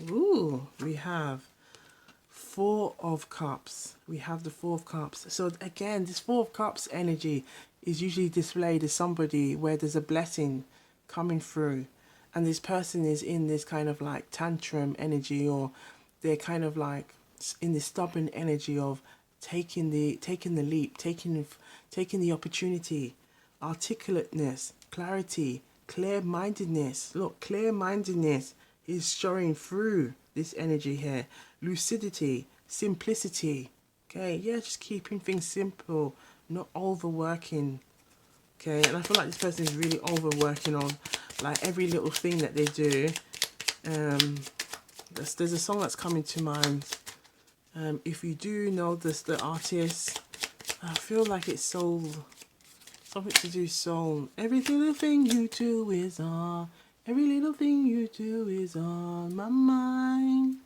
Ooh, we have Four of Cups. We have the Four of Cups. So again, this Four of Cups energy is usually displayed as somebody where there's a blessing coming through, and this person is in this kind of like tantrum energy, or they're kind of like in this stubborn energy of taking the leap, taking the opportunity, articulateness, clarity, clear-mindedness. Look, clear-mindedness is showing through this energy here. Lucidity, simplicity. Okay, yeah, just keeping things simple, not overworking. Okay, and I feel like this person is really overworking on like every little thing that they do. There's a song that's coming to mind. If you do know this, the artist, I feel like it's soul, something to do soul. Every little thing you do is on. Every little thing you do is on my mind.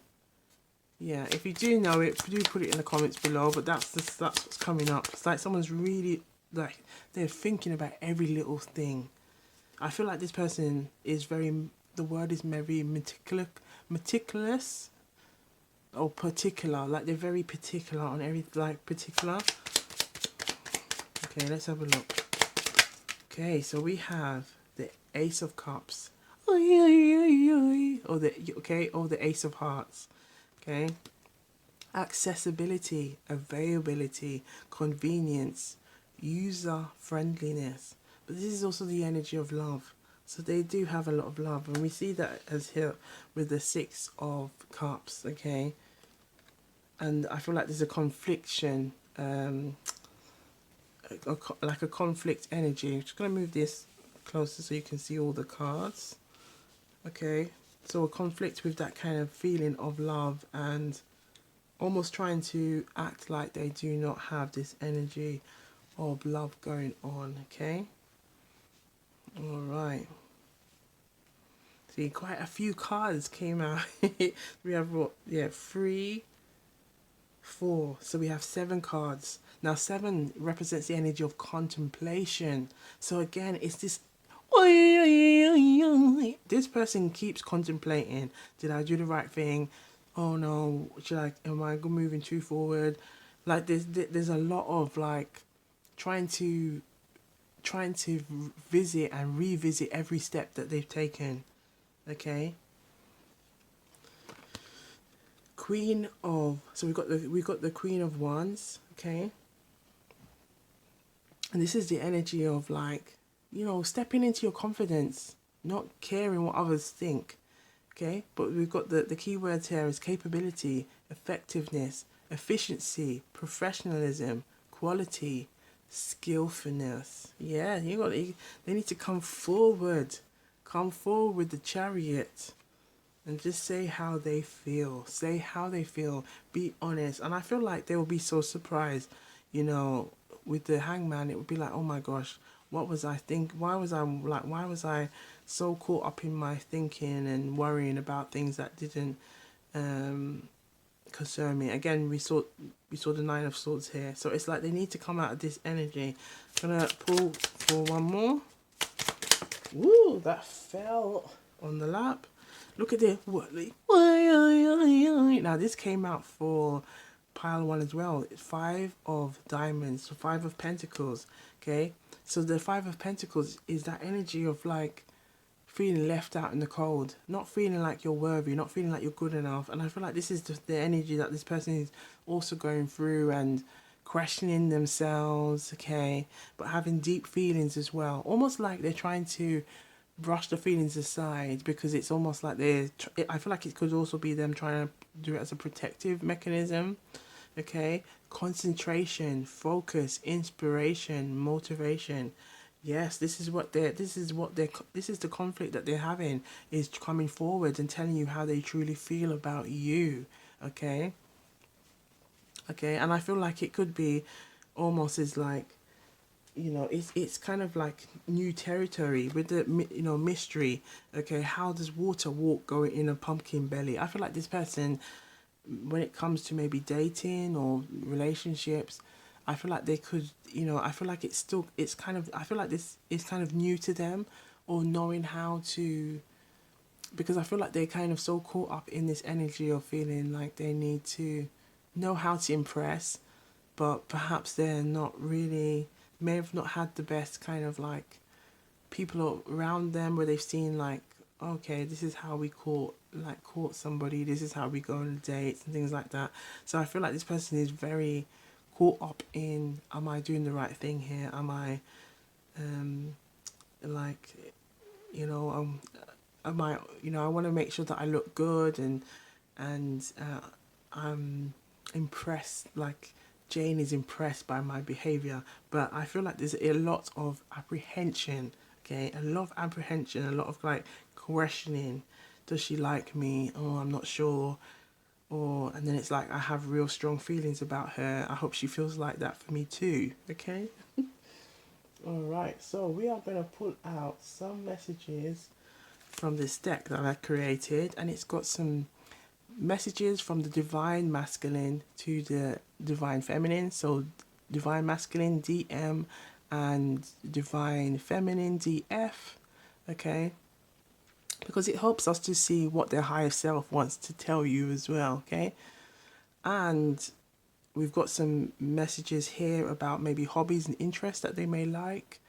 Yeah, if you do know it, do put it in the comments below. But that's what's coming up. It's like someone's really like they're thinking about every little thing. I feel like this person is very. The word is very meticulous or particular. Like they're very particular on every particular. Okay, let's have a look. Okay, so we have the Ace of Cups. Or the Ace of Hearts. Okay. Accessibility, availability, convenience, user friendliness. But this is also the energy of love. So they do have a lot of love. And we see that as here with the Six of Cups. Okay. And I feel like there's a confliction, like a conflict energy. I'm just going to move this closer so you can see all the cards. Okay. So a conflict with that kind of feeling of love and almost trying to act like they do not have this energy of love going on. Okay. All right. See, quite a few cards came out. We have what? Yeah, 3, 4. So we have 7 cards. Now 7 represents the energy of contemplation. So again, it's this. This person keeps contemplating. Did I do the right thing? Oh no, am I moving too forward? Like there's a lot of like trying to visit and revisit every step that they've taken. Okay. So we got the Queen of Wands. Okay. And this is the energy of like, stepping into your confidence, not caring what others think. Okay, but we've got the key words here is capability, effectiveness, efficiency, professionalism, quality, skillfulness. Yeah, they need to come forward with the Chariot, and just say how they feel. Say how they feel. Be honest, and I feel like they will be so surprised. With the Hangman, it would be like, oh my gosh, what was I think? Why was I so caught up in my thinking and worrying about things that didn't concern me? Again, we saw the Nine of Swords here, so it's like they need to come out of this energy. I'm gonna pull for one more. Ooh, that fell on the lap. Look at this. Now this came out for pile 1 as well. 5 of Diamonds, so 5 of Pentacles. Okay, so the 5 of Pentacles is that energy of like feeling left out in the cold, not feeling like you're worthy, not feeling like you're good enough. And I feel like this is the energy that this person is also going through, and questioning themselves, okay, but having deep feelings as well. Almost like they're trying to brush the feelings aside, because it's almost like I feel like it could also be them trying to do it as a protective mechanism, okay. Concentration, focus, inspiration, motivation. Yes, this is the conflict that they're having, is coming forward and telling you how they truly feel about you, okay. Okay, and I feel like it could be almost as like, it's kind of like new territory with the mystery. Okay, how does water walk going in a pumpkin belly? I feel like this person, when it comes to maybe dating or relationships, I feel like they could, I feel like it's kind of, I feel like this is kind of new to them, or knowing how to, because I feel like they're kind of so caught up in this energy of feeling like they need to know how to impress, but perhaps they're not really, may have not had the best kind of like people around them where they've seen like, okay, this is how we court somebody, this is how we go on dates and things like that. So I feel like this person is very caught up in, am I doing the right thing here, am I like, you know am I, I want to make sure that I look good, and I'm impressed, like Jane is impressed by my behavior. But I feel like there's a lot of apprehension, okay, a lot of apprehension, a lot of like questioning. Does she like me? Oh, I'm not sure. Or, and then it's like, I have real strong feelings about her, I hope she feels like that for me too, okay. All right, so we are going to pull out some messages from this deck that I created, and it's got some messages from the divine masculine to the divine feminine. So divine masculine DM and divine feminine DF, okay, because it helps us to see what their higher self wants to tell you as well, okay. And we've got some messages here about maybe hobbies and interests that they may like,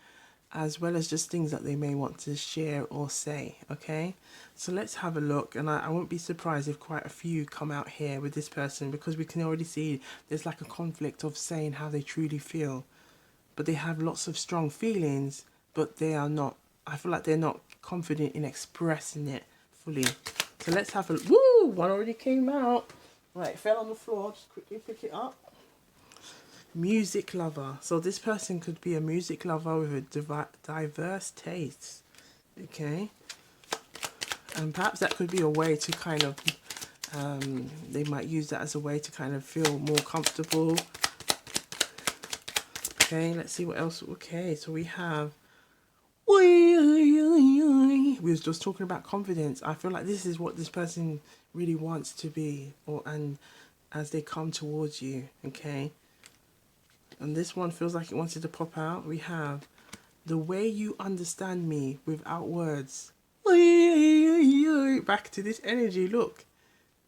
as well as just things that they may want to share or say, okay. So let's have a look, and I won't be surprised if quite a few come out here with this person, because we can already see there's like a conflict of saying how they truly feel, but they have lots of strong feelings, but they are not, I feel like they're not confident in expressing it fully. So let's have a, woo, one already came out. Right, it fell on the floor, just quickly pick it up. Music lover. So this person could be a music lover with a diverse tastes, okay. And perhaps that could be a way to kind of, they might use that as a way to kind of feel more comfortable. Okay, let's see what else. Okay, so we have, we was just talking about confidence. I feel like this is what this person really wants to be, or and as they come towards you, okay. And this one feels like it wanted to pop out. We have the way you understand me without words. Back to this energy, look.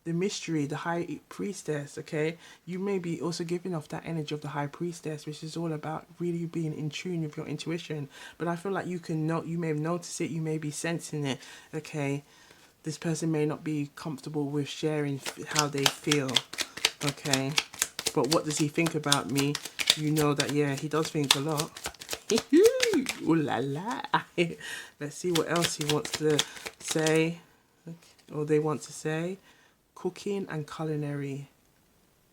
The mystery, the high priestess, okay? You may be also giving off that energy of the high priestess, which is all about really being in tune with your intuition. But I feel like you can know, you may notice it, you may be sensing it, okay? This person may not be comfortable with sharing how they feel, okay? But what does he think about me? You know that, yeah, he does think a lot. Ooh la la. Let's see what else he wants to say, or they want to say. Cooking and culinary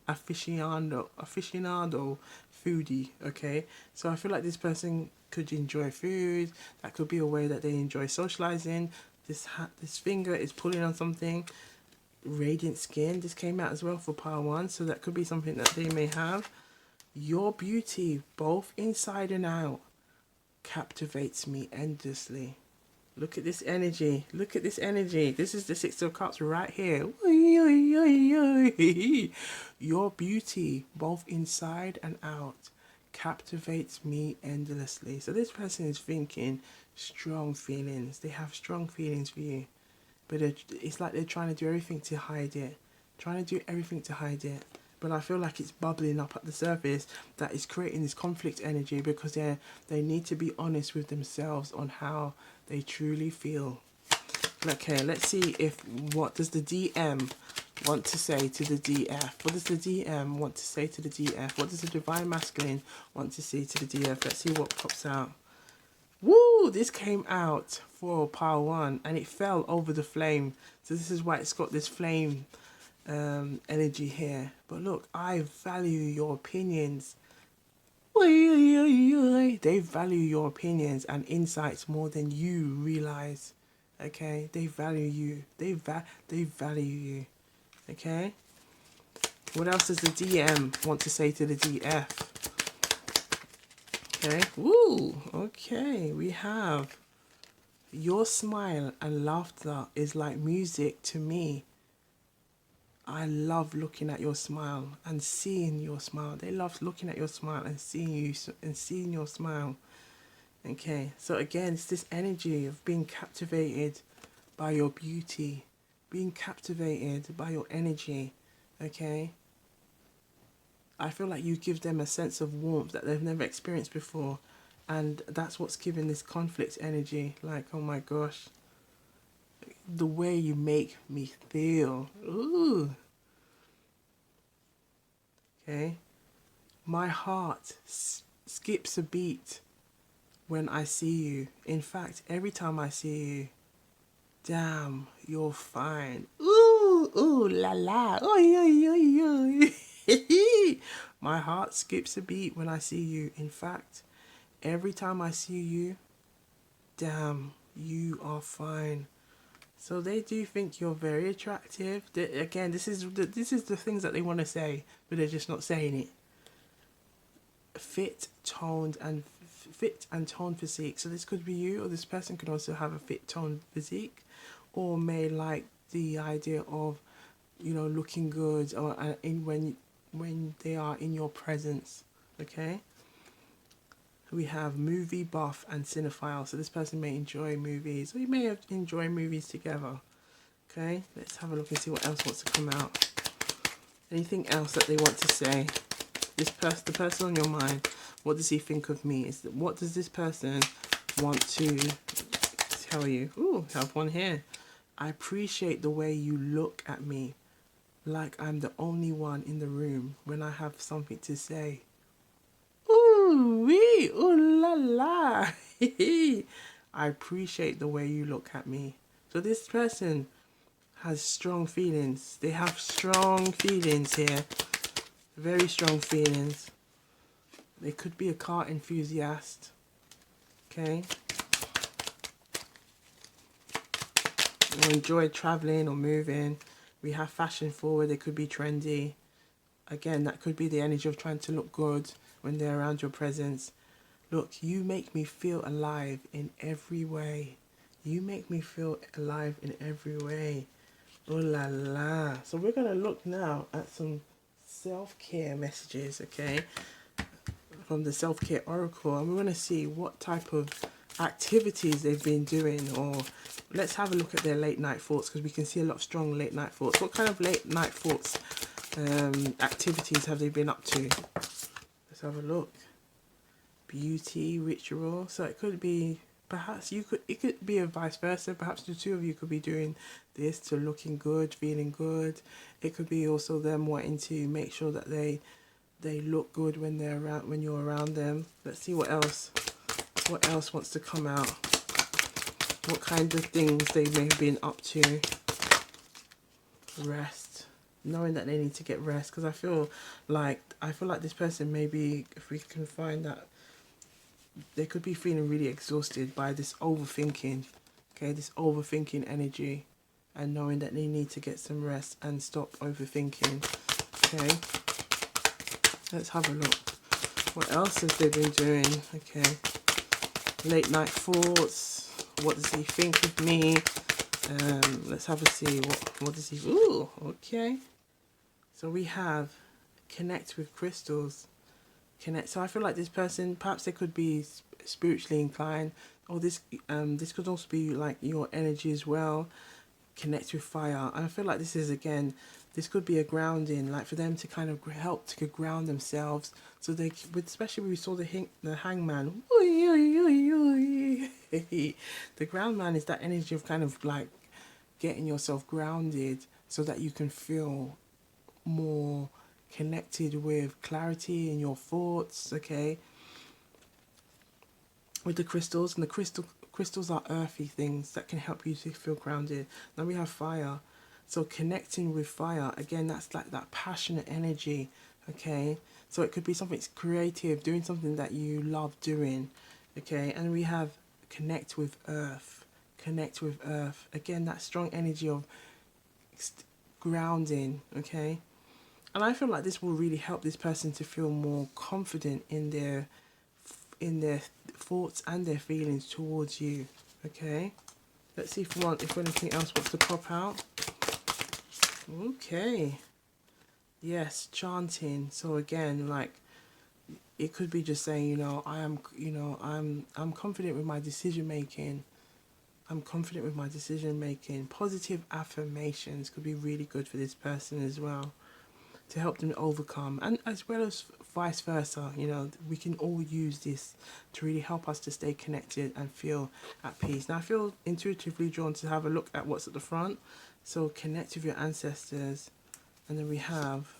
aficionado, foodie, okay. So I feel like this person could enjoy food. That could be a way that they enjoy socializing. This finger is pulling on something. Radiant skin, this came out as well for pile 1, so that could be something that they may have. Your beauty, both inside and out, captivates me endlessly. Look at this energy. Look at this energy. This is the Six of Cups right here. Your beauty, both inside and out, captivates me endlessly. So this person is thinking strong feelings. They have strong feelings for you. But it's like they're trying to do everything to hide it. Trying to do everything to hide it. But I feel like it's bubbling up at the surface that is creating this conflict energy, because they need to be honest with themselves on how they truly feel. Okay, let's see if what does the DM want to say to the DF? What does the DM want to say to the DF? What does the Divine Masculine want to say to the DF? Let's see what pops out. Woo! This came out for pile 1 and it fell over the flame. So this is why it's got this flame energy here. But look, I value your opinions. They value your opinions and insights more than you realize. Okay, they value you. They value you. Okay. What else does the DM want to say to the DF? Okay. Woo. Okay. We have your smile and laughter is like music to me. I love looking at your smile and seeing your smile. They love looking at your smile and seeing you and seeing your smile. Okay, so again, it's this energy of being captivated by your beauty, being captivated by your energy. Okay, I feel like you give them a sense of warmth that they've never experienced before, and that's what's giving this conflict energy. Like, oh my gosh, the way you make me feel. Ooh. Okay. My heart skips a beat when I see you. In fact, every time I see you, damn, you're fine. Ooh, ooh, la la. Oi, oi, oi, oi. My heart skips a beat when I see you. In fact, every time I see you, damn, you are fine. So they do think you're very attractive. Again, this is the things that they want to say, but they're just not saying it. Fit, toned, and toned physique. So this could be you, or this person could also have a fit, toned physique, or may like the idea of, you know, looking good, or in when they are in your presence. Okay. We have movie buff and cinephile. So this person may enjoy movies, or you may enjoy movies together. Okay, let's have a look and see what else wants to come out. Anything else that they want to say? The person on your mind, what does he think of me? What does this person want to tell you? Ooh, have one here. I appreciate the way you look at me, like I'm the only one in the room when I have something to say. Ooh wee, ooh la la. I appreciate the way you look at me. So this person has strong feelings. They have strong feelings here. Very strong feelings. They could be a car enthusiast. Okay. Or enjoy traveling or moving. We have fashion forward. They could be trendy. Again, that could be the energy of trying to look good when they're around your presence. Look, you make me feel alive in every way. You make me feel alive in every way. Oh la la. So we're going to look now at some self-care messages, okay, from the self-care oracle, and we're going to see what type of activities they've been doing, or let's have a look at their late night thoughts, because we can see a lot of strong late night thoughts. What kind of late night thoughts activities have they been up to? Let's have a look. Beauty ritual. So it could be, perhaps it could be a vice versa. Perhaps the two of you could be doing this to looking good, feeling good. It could be also them wanting to make sure that they look good when they're around, when you're around them. Let's see what else wants to come out. What kind of things they may have been up to. Rest, knowing that they need to get rest, because I feel like this person, maybe if we can find that, they could be feeling really exhausted by this overthinking. Okay, this overthinking energy, and knowing that they need to get some rest and stop overthinking. Okay, let's have a look. What else has they been doing? Okay, late night thoughts. What does he think of me? Let's have a see. What does he? Ooh, okay. So we have connect with crystals. Connect. So I feel like this person, perhaps they could be spiritually inclined, or this could also be like your energy as well. Connect with fire. And I feel like this is, again, this could be a grounding, like for them to kind of help to ground themselves. So they, especially when we saw the hangman. The ground man is that energy of kind of like getting yourself grounded so that you can feel more connected with clarity in your thoughts, okay? With the crystals, and the crystals are earthy things that can help you to feel grounded. Now we have fire. So connecting with fire, again, that's like that passionate energy, okay? So it could be something creative, doing something that you love doing, okay? And we have connect with earth. Connect with earth. Again, that strong energy of grounding, okay? And I feel like this will really help this person to feel more confident in their thoughts and their feelings towards you, okay? Let's see if anything else wants to pop out. Okay. Yes, chanting. So again, like, it could be just saying, I'm confident with my decision making. I'm confident with my decision making. Positive affirmations could be really good for this person as well, to help them overcome, and as well as vice versa. We can all use this to really help us to stay connected and feel at peace. Now I feel intuitively drawn to have a look at what's at the front. So connect with your ancestors, and then we have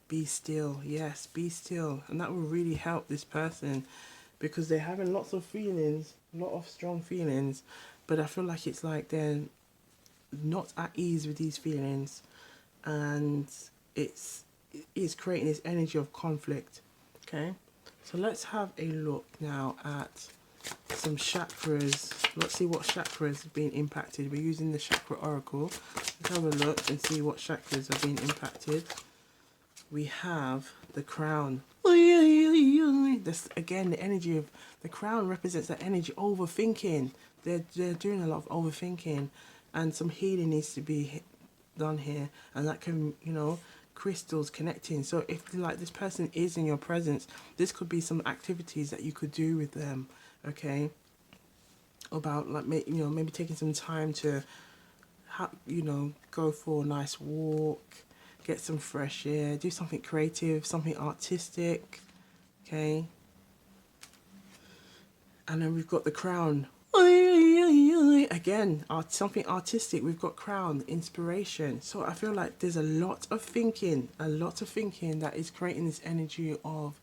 be still. Yes, be still, and that will really help this person because they're having lots of feelings, a lot of strong feelings, but I feel like it's like they're not at ease with these feelings, and it's creating this energy of conflict. Okay, so let's have a look now at some chakras. Let's see what chakras have been impacted. We're using the chakra oracle. Let's have a look and see what chakras have been impacted. We have the crown. This again, the energy of the crown represents that energy overthinking. They're doing a lot of overthinking, and some healing needs to be done here, and that can, crystals connecting. So if like this person is in your presence, this could be some activities that you could do with them, okay? About like maybe taking some time to go for a nice walk, get some fresh air, do something creative, something artistic, okay? And then we've got the crown. Again, something artistic. We've got crown, inspiration. So I feel like there's a lot of thinking that is creating this energy of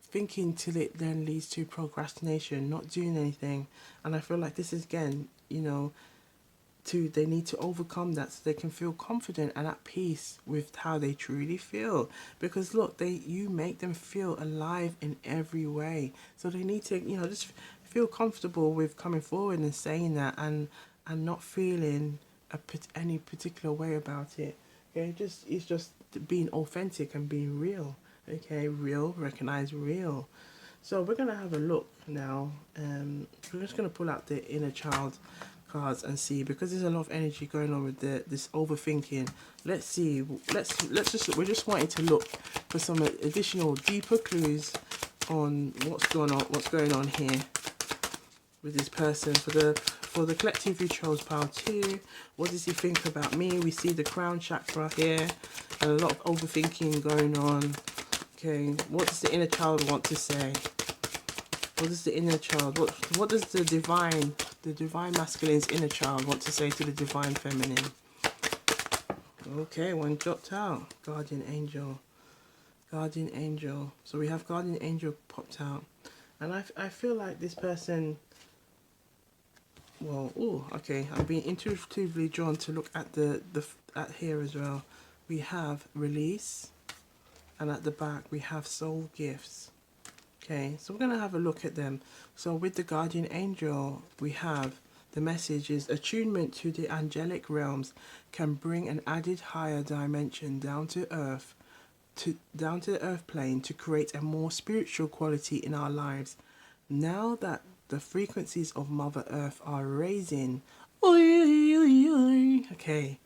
thinking till it then leads to procrastination, not doing anything. And I feel like this is, again, they need to overcome that so they can feel confident and at peace with how they truly feel. Because look, you make them feel alive in every way. So they need to, just feel comfortable with coming forward and saying that, and not feeling any particular way about it. Okay, it's just being authentic and being real. Okay, real, recognize real. So we're gonna have a look now. We're just gonna pull out the inner child cards and see, because there's a lot of energy going on with this overthinking. Let's see. We're just wanting to look for some additional deeper clues on what's going on here with this person. For the collective, you chose pile 2. What does he think about me? We see the crown chakra here, and a lot of overthinking going on. Okay, what does the inner child want to say? What does the inner child, what does the divine masculine's inner child want to say to the divine feminine? Okay, one dropped out. Guardian angel. Guardian angel. So we have guardian angel popped out. And I feel like this person, okay, I'm being intuitively drawn to look at at here as well. We have release, and at the back we have soul gifts. Okay, so we're going to have a look at them. So with the guardian angel, we have the message is attunement to the angelic realms can bring an added higher dimension down to the earth plane to create a more spiritual quality in our lives. Now that the frequencies of Mother Earth are raising, okay,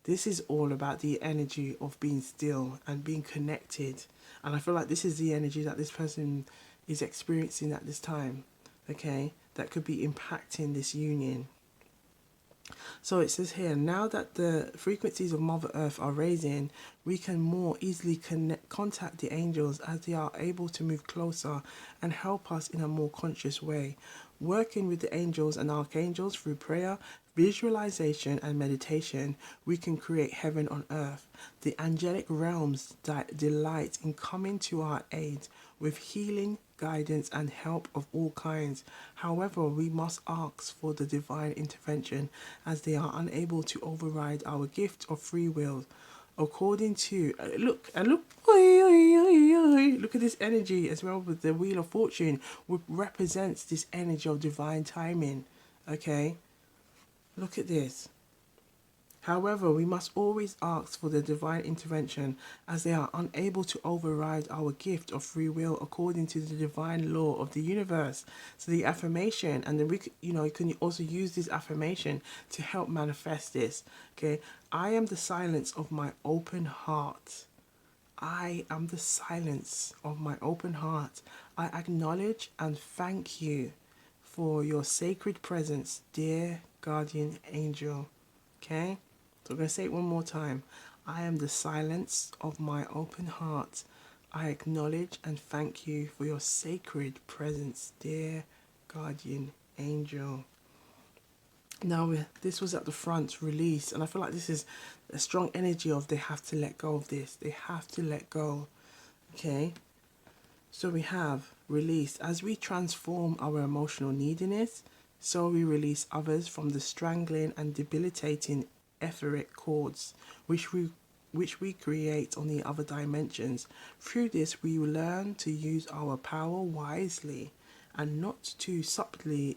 this is all about the energy of being still and being connected. And I feel like this is the energy that this person is experiencing at this time, okay, that could be impacting this union. So it says here, now that the frequencies of Mother Earth are raising, we can more easily contact the angels as they are able to move closer and help us in a more conscious way. Working with the angels and archangels through prayer, visualization, and meditation, we can create heaven on earth. The angelic realms delight in coming to our aid with healing, guidance, and help of all kinds. However, we must ask for the divine intervention as they are unable to override our gift of free will. According to look at this energy as well with the Wheel of Fortune, which represents this energy of divine timing. Okay, look at this. However, we must always ask for the divine intervention as they are unable to override our gift of free will according to the divine law of the universe. So the affirmation, and then you can also use this affirmation to help manifest this. Okay, I am the silence of my open heart. I am the silence of my open heart. I acknowledge and thank you for your sacred presence, dear guardian angel. Okay? So I'm going to say it one more time. I am the silence of my open heart. I acknowledge and thank you for your sacred presence, dear guardian angel. Now, this was at the front release, and I feel like this is a strong energy of they have to let go of this. They have to let go. Okay? So we have release. As we transform our emotional neediness, so we release others from the strangling and debilitating etheric cords which we create on the other dimensions. Through this, we learn to use our power wisely and not to subtly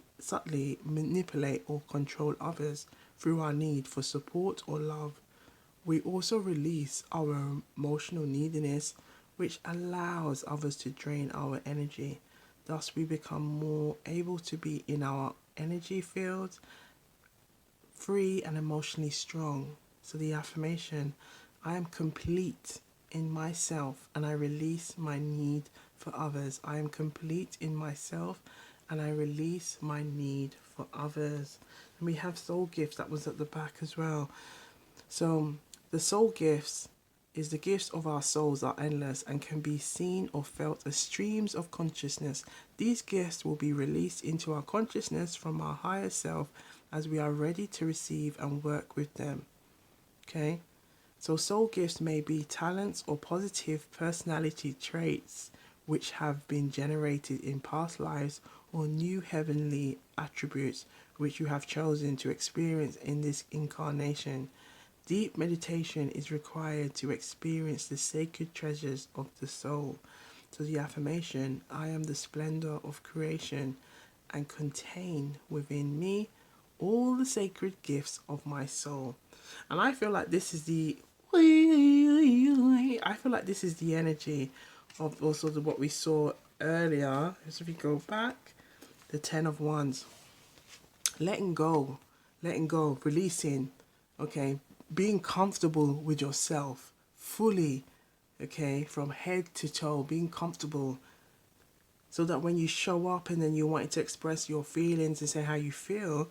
manipulate or control others through our need for support or love. We also release our emotional neediness, which allows others to drain our energy. Thus, we become more able to be in our energy field, free and emotionally strong. So the affirmation, I am complete in myself and I release my need for others. I am complete in myself and I release my need for others. And we have soul gifts that was at the back as well. So the soul gifts is the gifts of our souls are endless and can be seen or felt as streams of consciousness. These gifts will be released into our consciousness from our higher self as we are ready to receive and work with them. Okay? So soul gifts may be talents or positive personality traits which have been generated in past lives or new heavenly attributes which you have chosen to experience in this incarnation. Deep meditation is required to experience the sacred treasures of the soul. So the affirmation, I am the splendor of creation and contain within me all the sacred gifts of my soul. And I feel like this is the energy of also what we saw earlier. So if we go back, the 10 of Wands, letting go, releasing, okay, being comfortable with yourself fully, okay, from head to toe, being comfortable so that when you show up and then you want to express your feelings and say how you feel,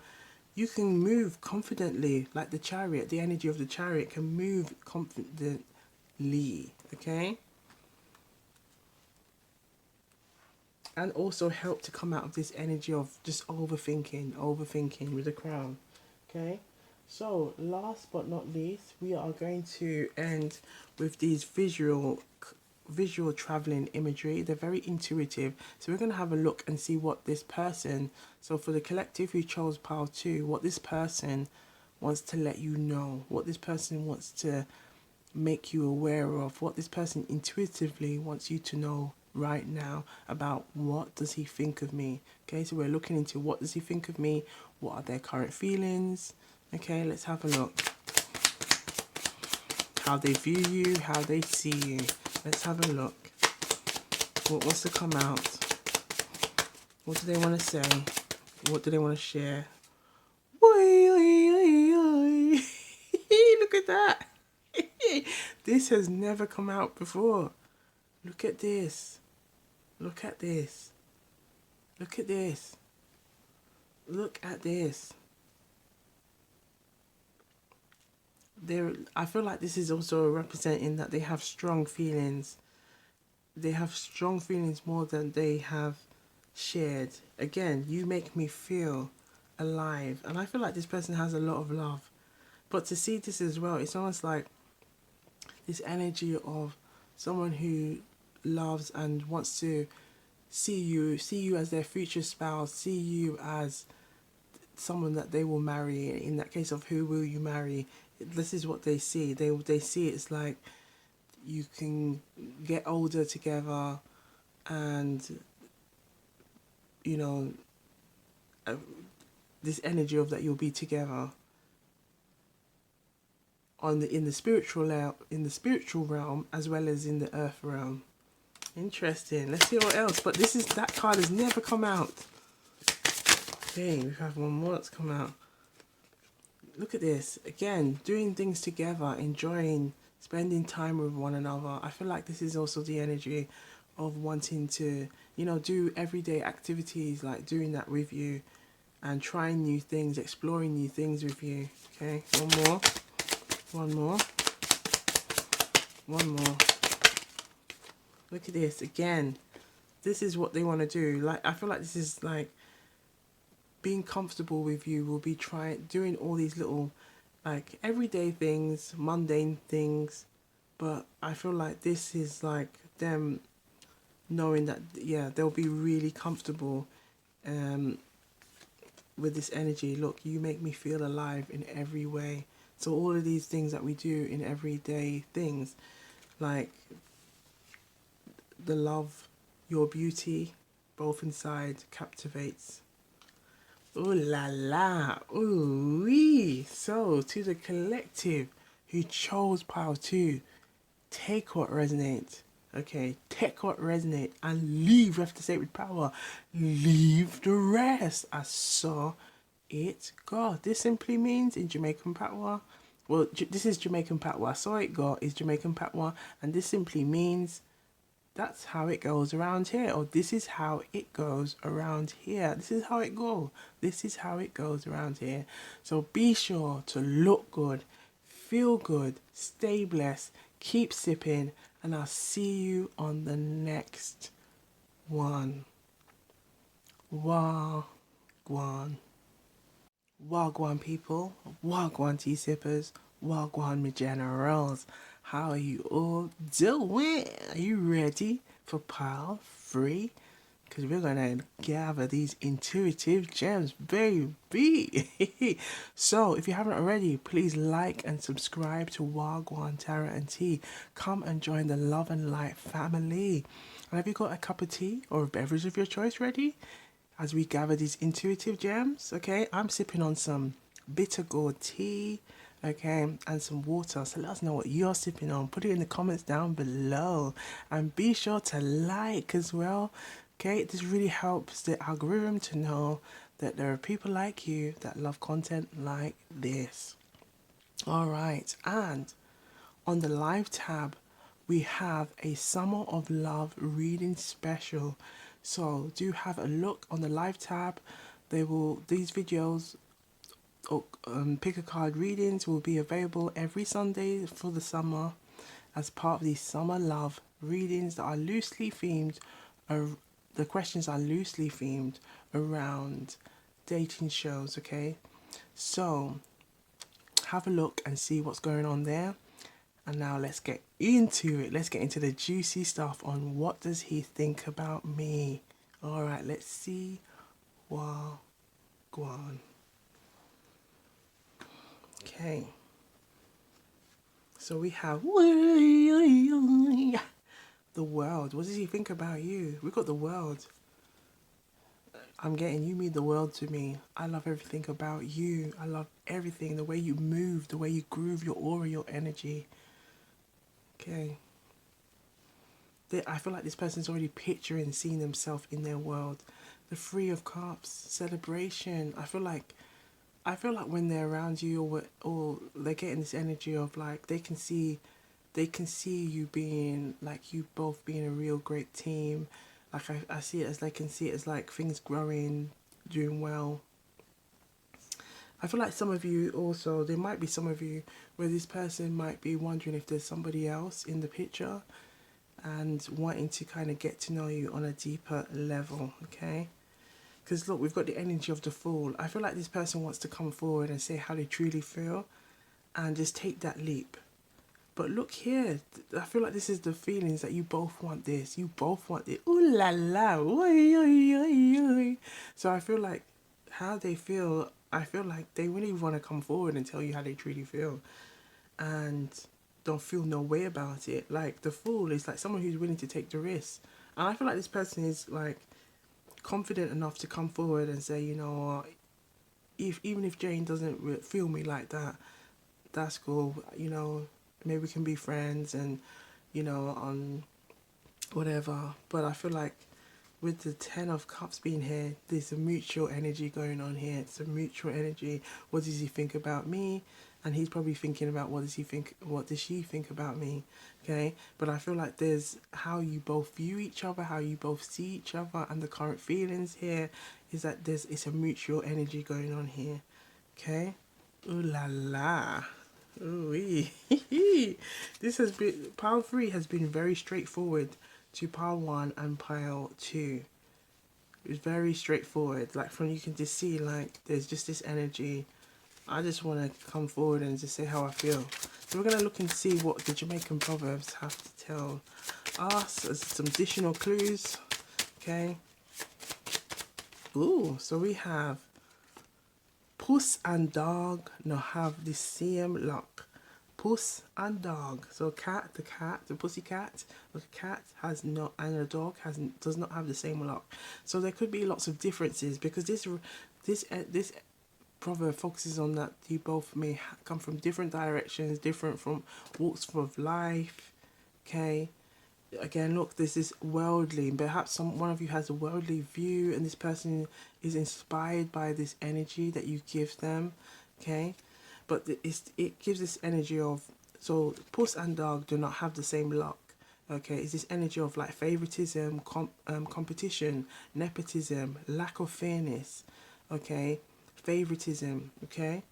you can move confidently, like the chariot. The energy of the chariot can move confidently, okay? And also help to come out of this energy of just overthinking with the crown, okay? So last but not least, we are going to end with these visual traveling imagery. They're very intuitive, so we're going to have a look and see what this person, so for the collective who chose pile 2, what this person wants to let you know, what this person wants to make you aware of, what this person intuitively wants you to know right now about what does he think of me. Okay, so we're looking into what does he think of me, what are their current feelings. Okay, let's have a look. How they view you, how they see you. Let's have a look. What wants to come out? What do they want to say? What do they want to share? Look at that. This has never come out before. Look at this. Look at this. Look at this. Look at this. I feel like this is also representing that they have strong feelings. They have strong feelings more than they have shared. Again, you make me feel alive. And I feel like this person has a lot of love. But to see this as well, it's almost like this energy of someone who loves and wants to see you as their future spouse, see you as someone that they will marry. In that case of who will you marry, this is what they see. They see it's like you can get older together, and you know, uh, this energy of that you'll be together on the in the spiritual realm as well as in the earth realm. Interesting. Let's see what else. But this is that card has never come out. Okay, we have one more that's come out. Look at this again. Doing things together, enjoying, spending time with one another. I feel like this is also the energy of wanting to, you know, do everyday activities like doing that with you, and trying new things, exploring new things with you. Okay, one more. One more. One more. Look at this again. This is what they want to do. Like, I feel like this is like being comfortable with you will be trying doing all these little like everyday things, mundane things, but I feel like this is like them knowing that yeah, they'll be really comfortable um with this energy. Look, you make me feel alive in every way. So all of these things that we do in everyday things, like the love, your beauty, both inside captivates. Ooh la la, ooh wee. So to the collective who chose pile 2, take what resonates. Okay, take what resonates and leave with the sacred power. Leave the rest. I saw it go. This simply means in Jamaican patois, well, this is Jamaican patois. I saw it go is Jamaican patois, and this simply means that's how it goes around here, or this is how it goes around here. This is how it goes. This is how it goes around here. So be sure to look good, feel good, stay blessed, keep sipping, and I'll see you on the next one. Wagwan. Wagwan people, Wagwan tea sippers, Wagwan my generals. How are you all doing? Are you ready for pile 3? Because we're going to gather these intuitive gems, baby. So, if you haven't already, please like and subscribe to Wagwan Tarot and Tea. Come and join the Love and Light family. And have you got a cup of tea or a beverage of your choice ready? As we gather these intuitive gems, okay? I'm sipping on some bitter gourd tea, okay, and some water. So let us know what you're sipping on. Put it in the comments down below, and be sure to like as well, okay? This really helps the algorithm to know that there are people like you that love content like this. All right, and on the live tab, we have a Summer of Love reading special. So do have a look on the live tab. These videos or pick a card readings will be available every Sunday for the summer as part of these summer love readings that are loosely themed. The questions are loosely themed around dating shows. Okay, so have a look and see what's going on there. And now let's get into it. Let's get into the juicy stuff on what does he think about me. All right, let's see. Wow, Guan. Okay. So we have the world. What does he think about you? We got the world. I'm getting you mean the world to me. I love everything about you. I love everything. The way you move, the way you groove, your aura, your energy. Okay. I feel like this person's already picturing, seeing themselves in their world. The Three of Cups, celebration. I feel like when they're around you, or they're getting this energy of like they can see you being like you both being a real great team. Like I see it as they can see it as like things growing, doing well. I feel like some of you also, there might be some of you where this person might be wondering if there's somebody else in the picture. and wanting to kind of get to know you on a deeper level, okay? Because look, we've got the energy of the Fool. I feel like this person wants to come forward and say how they truly feel and just take that leap. But look here, I feel like this is the feelings that you both want this. You both want it. Ooh la la. Oy, oy, oy, oy. So I feel like how they feel, I feel like they really want to come forward and tell you how they truly feel. And don't feel no way about it. Like the Fool is like someone who's willing to take the risk. And I feel like this person is like confident enough to come forward and say, you know, if even if Jane doesn't feel me like that, that's cool. You know, maybe we can be friends and, you know, on whatever. But I feel like with the 10 of Cups being here, there's a mutual energy going on here. It's a mutual energy. What does he think about me? And he's probably thinking about what does she think about me? Okay, but I feel like there's how you both view each other, how you both see each other, and the current feelings here is that it's a mutual energy going on here. Okay, ooh la la. Ooh, this has been pile 3 has been very straightforward to pile 1 and pile 2. It's very straightforward. Like from you can just see like there's just this energy. I just want to come forward and just say how I feel. So we're gonna look and see what the Jamaican proverbs have to tell us as some additional clues. Okay. Ooh, so we have puss and dog no have the same luck. Puss and dog. So the pussy cat, the cat has not, and the dog does not have the same luck. So there could be lots of differences because this proverb focuses on that you both may come from different directions, different from walks of life. Okay. Again, look, this is worldly. Perhaps one of you has a worldly view, and this person is inspired by this energy that you give them. Okay, but it gives this energy of, so puss and dog do not have the same luck. Okay, it's this energy of like favoritism, competition, nepotism, lack of fairness. Okay, favoritism. Okay.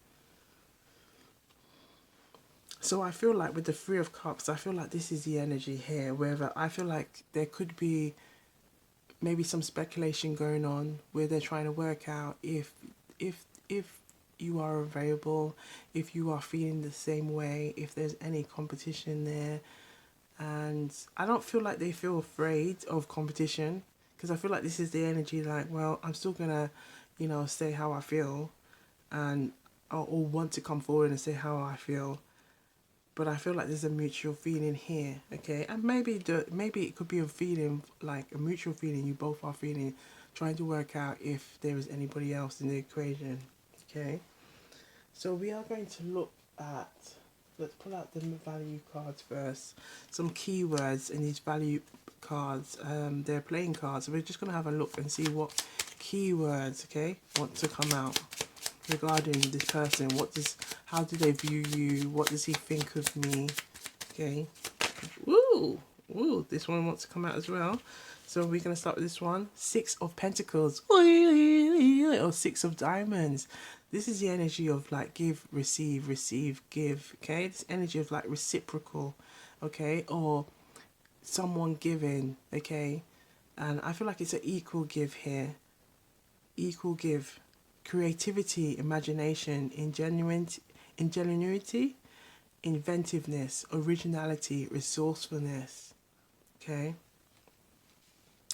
So I feel like with the 3 of Cups, I feel like this is the energy here, where I feel like there could be maybe some speculation going on where they're trying to work out if you are available, if you are feeling the same way, if there's any competition there. And I don't feel like they feel afraid of competition because I feel like this is the energy like, well, I'm still gonna, you know, say how I feel and or want to come forward and say how I feel, but I feel like there's a mutual feeling here, okay? And maybe it could be a feeling, like a mutual feeling you both are feeling, trying to work out if there is anybody else in the equation, okay? So we are going to look at, let's pull out the value cards first. Some keywords in these value cards, they're playing cards. So we're just going to have a look and see what keywords, okay, want to come out regarding this person. How do they view you? What does he think of me? Okay. Woo, this one wants to come out as well. So we're going to start with this one. 6 of Pentacles. Or 6 of Diamonds. This is the energy of like give, receive, give. Okay. This energy of like reciprocal. Okay. Or someone giving. Okay. And I feel like it's an equal give here. Equal give. Creativity, imagination, ingenuity, inventiveness, originality, resourcefulness. Okay.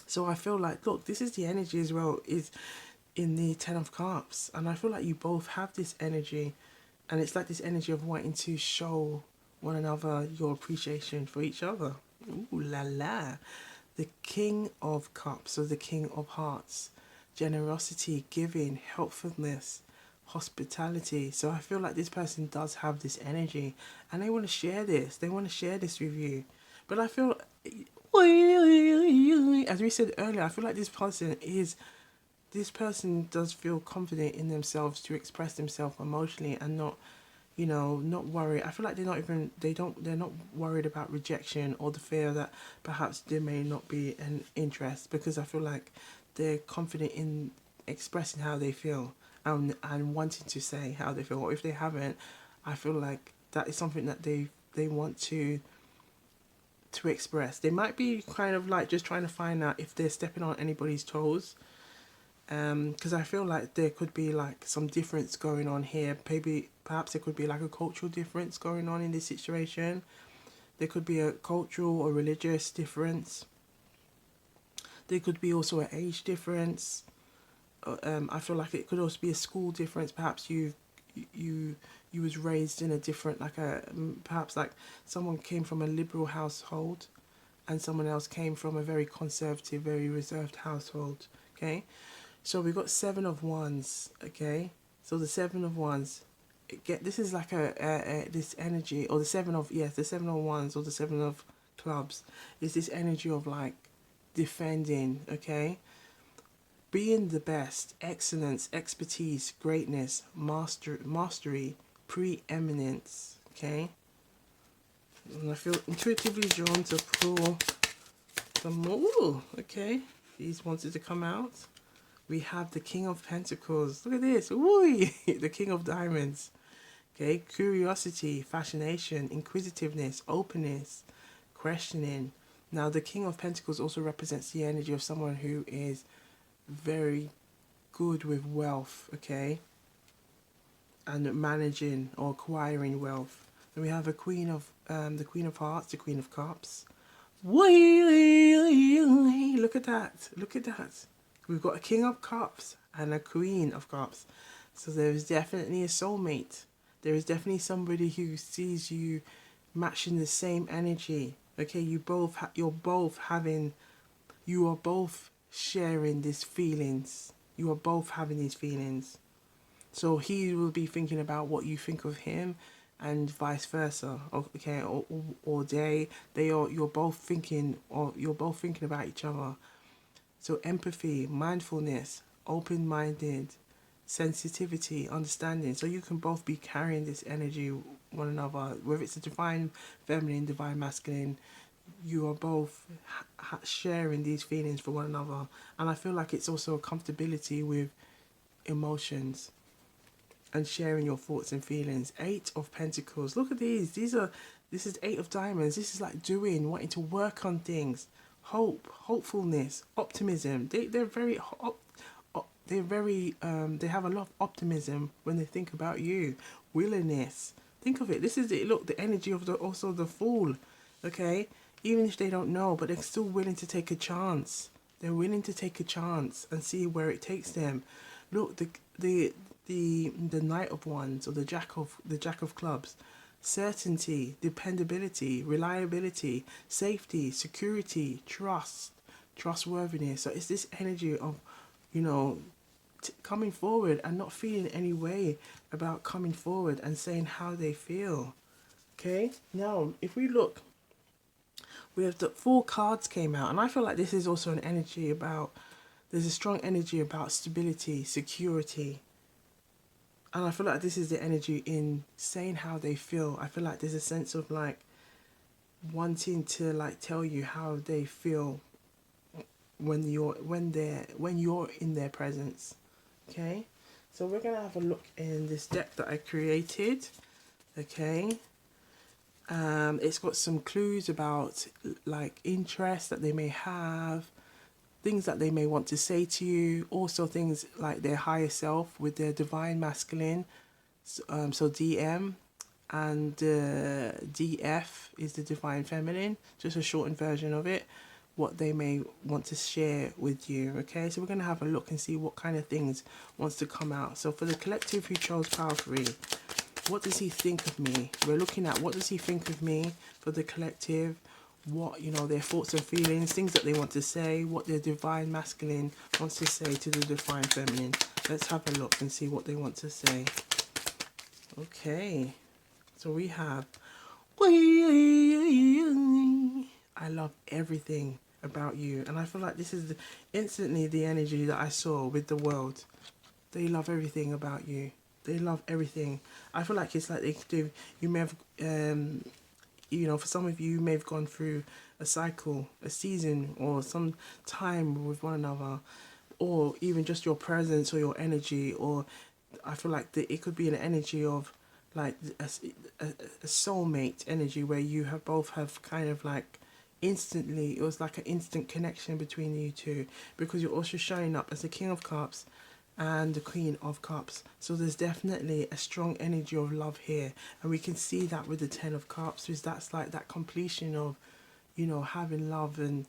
So I feel like, look, this is the energy as well, is in the 10 of Cups. And I feel like you both have this energy. And it's like this energy of wanting to show one another your appreciation for each other. Ooh la la. The King of Cups, so the King of Hearts. Generosity, giving, helpfulness, hospitality. So I feel like this person does have this energy and they want to share this. They want to share this with you. But I feel, as we said earlier, I feel like this person does feel confident in themselves to express themselves emotionally and not, you know, not worry. I feel like they're not worried about rejection or the fear that perhaps there may not be an interest, because I feel like they're confident in expressing how they feel and wanting to say how they feel. Or if they haven't, I feel like that is something that they want to to express. They might be kind of like just trying to find out if they're stepping on anybody's toes. Because I feel like there could be like some difference going on here. Maybe perhaps there could be like a cultural difference going on in this situation. There could be a cultural or religious difference. There could be also an age difference. I feel like it could also be a school difference. Perhaps you you was raised in a different, like a, perhaps like someone came from a liberal household and someone else came from a very conservative, very reserved household. Okay, so we've got 7 of Wands. Okay, so the 7 of Wands, this is like this energy, or the 7 of, yes, the 7 of Wands or the 7 of Clubs is this energy of like defending. Okay, being the best, excellence, expertise, greatness, mastery, preeminence. Okay, and I feel intuitively drawn to pull some more. Okay, these wanted to come out. We have the King of Pentacles. Look at this. Ooh, the King of Diamonds. Okay, curiosity, fascination, inquisitiveness, openness, questioning. Now, the King of Pentacles also represents the energy of someone who is very good with wealth, okay, and managing or acquiring wealth. Then we have the Queen of Hearts, the Queen of Cups. Look at that! Look at that! We've got a King of Cups and a Queen of Cups. So there is definitely a soulmate. There is definitely somebody who sees you matching the same energy. Okay, you are both sharing these feelings. You are both having these feelings. So he will be thinking about what you think of him, and vice versa. Okay, or you're both thinking about each other. So empathy, mindfulness, open-minded, sensitivity, understanding. So you can both be carrying this energy one another, whether it's a divine feminine, divine masculine. You are both sharing these feelings for one another, and I feel like it's also a comfortability with emotions and sharing your thoughts and feelings. 8 of Pentacles. Look at these. This is 8 of Diamonds. This is like wanting to work on things. Hope, hopefulness, optimism. They have a lot of optimism when they think about you. Willingness. Think of it. This is it. Look, the energy of the Fool. Okay, even if they don't know, but they're still willing to take a chance. They're willing to take a chance and see where it takes them. Look, the Knight of Wands, or the Jack of Clubs. Certainty, dependability, reliability, safety, security, trust, trustworthiness. So it's this energy of, coming forward and not feeling any way about coming forward and saying how they feel. Okay, now if we look, we have the 4 cards came out, and I feel like this is also an energy about, there's a strong energy about stability, security. And I feel like this is the energy in saying how they feel. I feel like there's a sense of like wanting to like tell you how they feel when you're in their presence. Okay, so we're gonna have a look in this deck that I created. Okay, it's got some clues about like interest that they may have, things that they may want to say to you, also things like their higher self with their divine masculine, so DM, and DF is the divine feminine, just a shortened version of it, what they may want to share with you. Okay, so we're going to have a look and see what kind of things wants to come out. So for the collective who chose Power 3, what does he think of me? We're looking at what does he think of me for the collective, what, their thoughts and feelings, things that they want to say, what their divine masculine wants to say to the divine feminine. Let's have a look and see what they want to say. Okay, so we have, I love everything about you. And I feel like this is instantly the energy that I saw with the world. They love everything about you. They love everything. I feel like it's like they do. You may have, for some of you may have gone through a cycle, a season, or some time with one another, or even just your presence or your energy. Or I feel like it could be an energy of like a soulmate energy, where you both have kind of like instantly, it was like an instant connection between you two, because you're also showing up as the King of Cups and the Queen of Cups. So there's definitely a strong energy of love here, and we can see that with the Ten of Cups, because that's like that completion of, you know, having love. And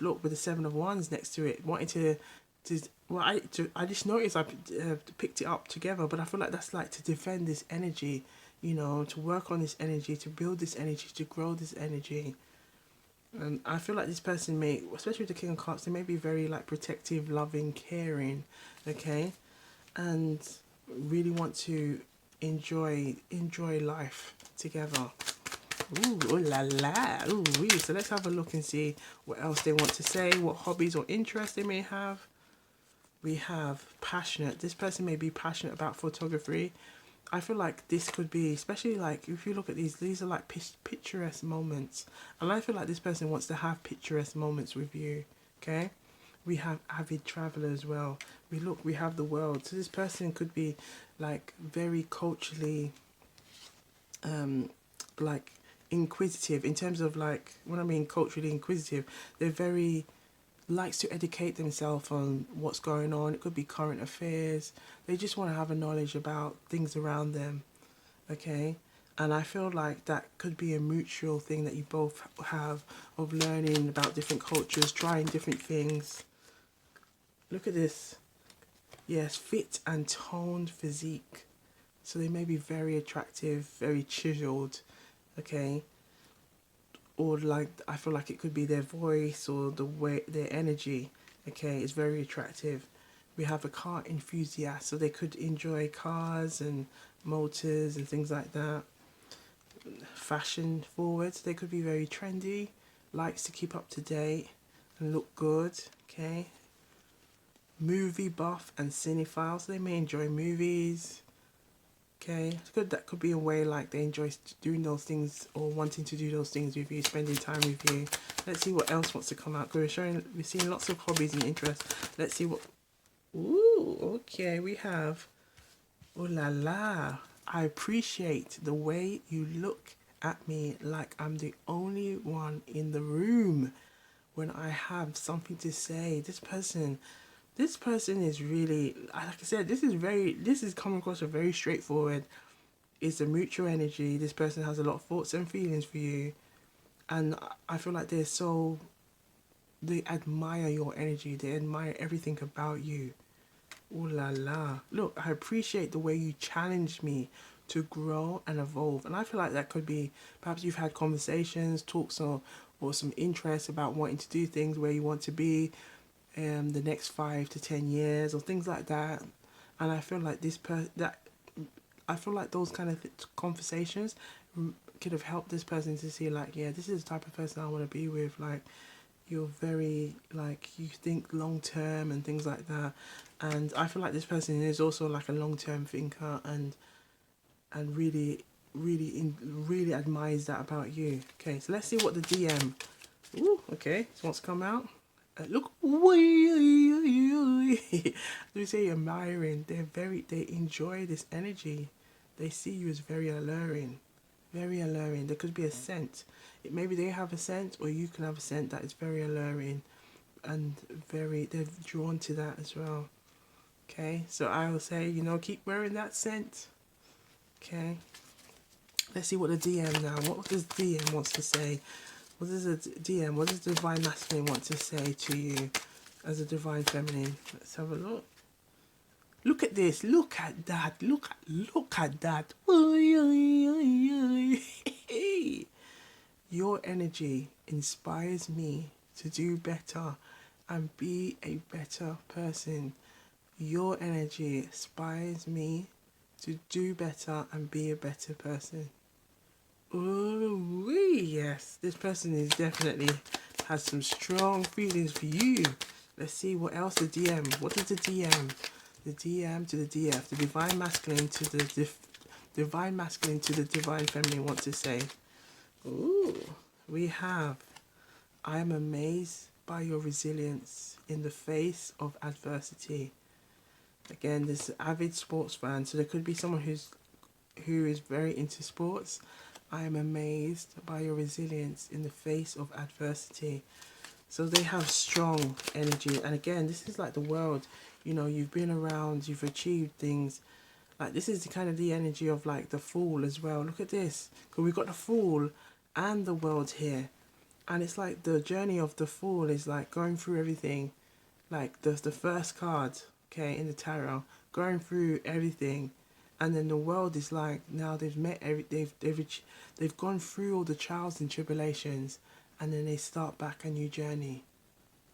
look with the Seven of Wands next to it, wanting to well, I just noticed I picked it up together, but I feel like that's like to defend this energy, you know, to work on this energy, to build this energy, to grow this energy. And I feel like this person may, especially with the King of Cups, they may be very like protective, loving, caring, okay, and really want to enjoy life together. Ooh, ooh la la. Ooh, wee. So let's have a look and see what else they want to say, what hobbies or interests they may have. We have passionate. This person may be passionate about photography. I feel like this could be, especially like if you look at these are like picturesque moments. And I feel like this person wants to have picturesque moments with you, okay? We have avid traveler as well. We have the world. So this person could be like very culturally, like inquisitive in terms of like, when I mean culturally inquisitive, they're very likes to educate themselves on what's going on. It could be current affairs. They just want to have a knowledge about things around them, okay? And I feel like that could be a mutual thing that you both have, of learning about different cultures, trying different things. Look at this. Yes, fit and toned physique. So they may be very attractive, very chiseled, okay? Or like, I feel like it could be their voice or the way, their energy, okay? It's very attractive. We have a car enthusiast, so they could enjoy cars and motors and things like that. Fashion forward, they could be very trendy, likes to keep up to date and look good, okay? Movie buff and cinephile, so they may enjoy movies, okay? It's good, that could be a way like they enjoy doing those things or wanting to do those things with you, spending time with you. Let's see what else wants to come out, because we're seeing lots of hobbies and interests. Let's see what, ooh, okay, we have, oh la la, I appreciate the way you look at me like I'm the only one in the room when I have something to say. This person is really, like I said, this is coming across a very straightforward. It's a mutual energy. This person has a lot of thoughts and feelings for you, and I feel like they admire your energy. They admire everything about you. Ooh la la. Look, I appreciate the way you challenge me to grow and evolve. And I feel like that could be, perhaps you've had conversations, talks, or some interest about wanting to do things where you want to be the next 5 to 10 years or things like that. And I feel like I feel like those kind of conversations could have helped this person to see like, yeah, this is the type of person I want to be with. Like, you're very, like, you think long term and things like that. And I feel like this person is also like a long term thinker, and really admires that about you. Okay, so let's see what the DM. Ooh, okay, so what's come out? Look, let me say admiring. They enjoy this energy. They see you as very alluring, very alluring. There could be a scent. Maybe they have a scent, or you can have a scent that is very alluring, and they're drawn to that as well. Okay, so I will say, you know, keep wearing that scent. Okay, let's see what the DM now. What does DM wants to say? What does the DM? What does the Divine Masculine want to say to you as a Divine Feminine? Let's have a look. Look at this. Look at that. Look at that. Your energy inspires me to do better and be a better person. Your energy inspires me to do better and be a better person. Oh, yes. This person is definitely has some strong feelings for you. Let's see what else the DM. What is the DM? The DM to the DF. The Divine Masculine to the Divine Masculine to the Divine Feminine want to say. Ooh, we have, I am amazed by your resilience in the face of adversity. Again, this avid sports fan, so there could be someone who is very into sports, I am amazed by your resilience in the face of adversity. So they have strong energy. And again, this is like the world. You know, you've been around, you've achieved things. Like this is the kind of the energy of like the Fool as well. Look at this. Because we've got the Fool and the World here. And it's like the journey of the Fool is like going through everything. Like the first card, okay, in the tarot, going through everything. And then the World is like now they've met they've gone through all the trials and tribulations, and then they start back a new journey.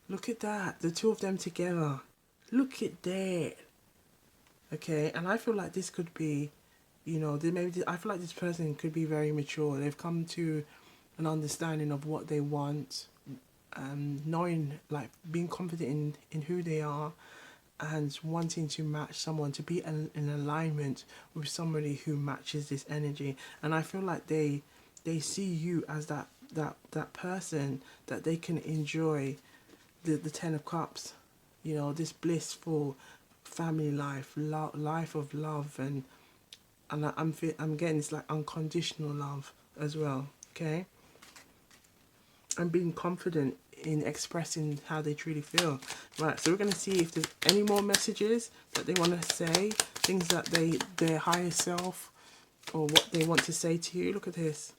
Look at that, the two of them together. Look at that. Okay, and I feel like this could be, you know, I feel like this person could be very mature. They've come to an understanding of what they want, knowing, like, being confident in who they are, and wanting to match someone, to be in alignment with somebody who matches this energy. And I feel like they see you as that person that they can enjoy the Ten of Cups, you know, this blissful family life, life of love, and I'm getting this like unconditional love as well. Okay, and being confident in expressing how they truly feel. Right, so we're going to see if there's any more messages that they want to say, things that their higher self, or what they want to say to you. Look at this.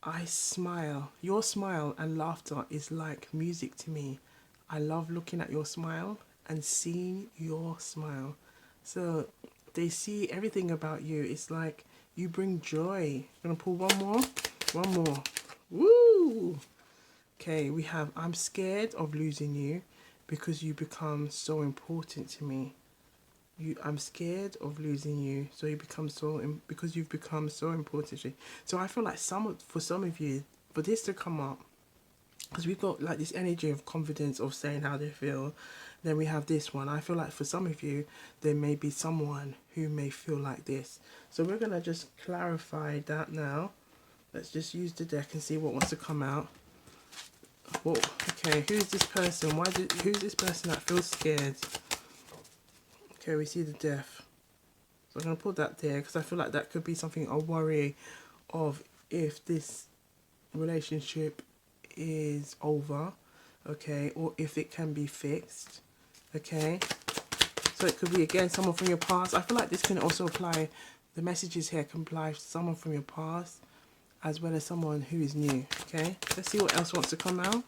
I smile. Your smile and laughter is like music to me. I love looking at your smile and seeing your smile. So they see everything about you. It's like you bring joy. I'm going to pull one more. One more. Woo! Okay, we have I'm scared of losing you because you become so important to me. I'm scared of losing you, so you become because you've become so important to me. So I feel like for some of you, for this to come up, because we've got like this energy of confidence of saying how they feel, then we have this one. I feel like for some of you, there may be someone who may feel like this. So we're gonna just clarify that now. Let's just use the deck and see what wants to come out. Well, okay, who's this person? Who's this person that feels scared? Okay, we see the Death. So I'm going to put that there because I feel like that could be something I worry of if this relationship is over, okay, or if it can be fixed, okay. So it could be, again, someone from your past. I feel like this can also apply, the messages here can apply to someone from your past as well as someone who is new, okay. Let's see what else wants to come out.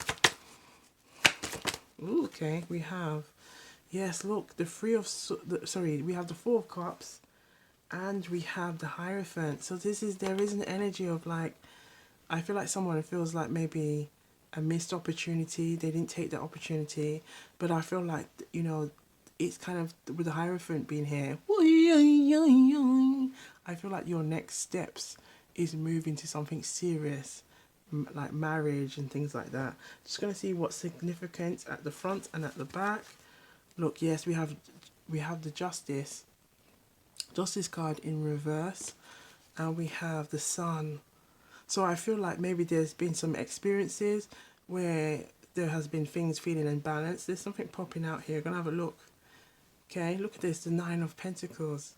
Ooh, okay, we have, yes, look, we have the Four of Cups, and we have the Hierophant. So there is an energy of like, I feel like someone feels like maybe a missed opportunity. They didn't take that opportunity, but I feel like, you know, it's kind of with the Hierophant being here. I feel like your next steps is moving to something serious, like marriage and things like that. Just gonna see what's significant at the front and at the back. Look, yes, we have the Justice card in reverse, and we have the Sun. So I feel like maybe there's been some experiences where there has been things feeling imbalanced. There's something popping out here. Gonna have a look. Okay, look at this, the Nine of Pentacles.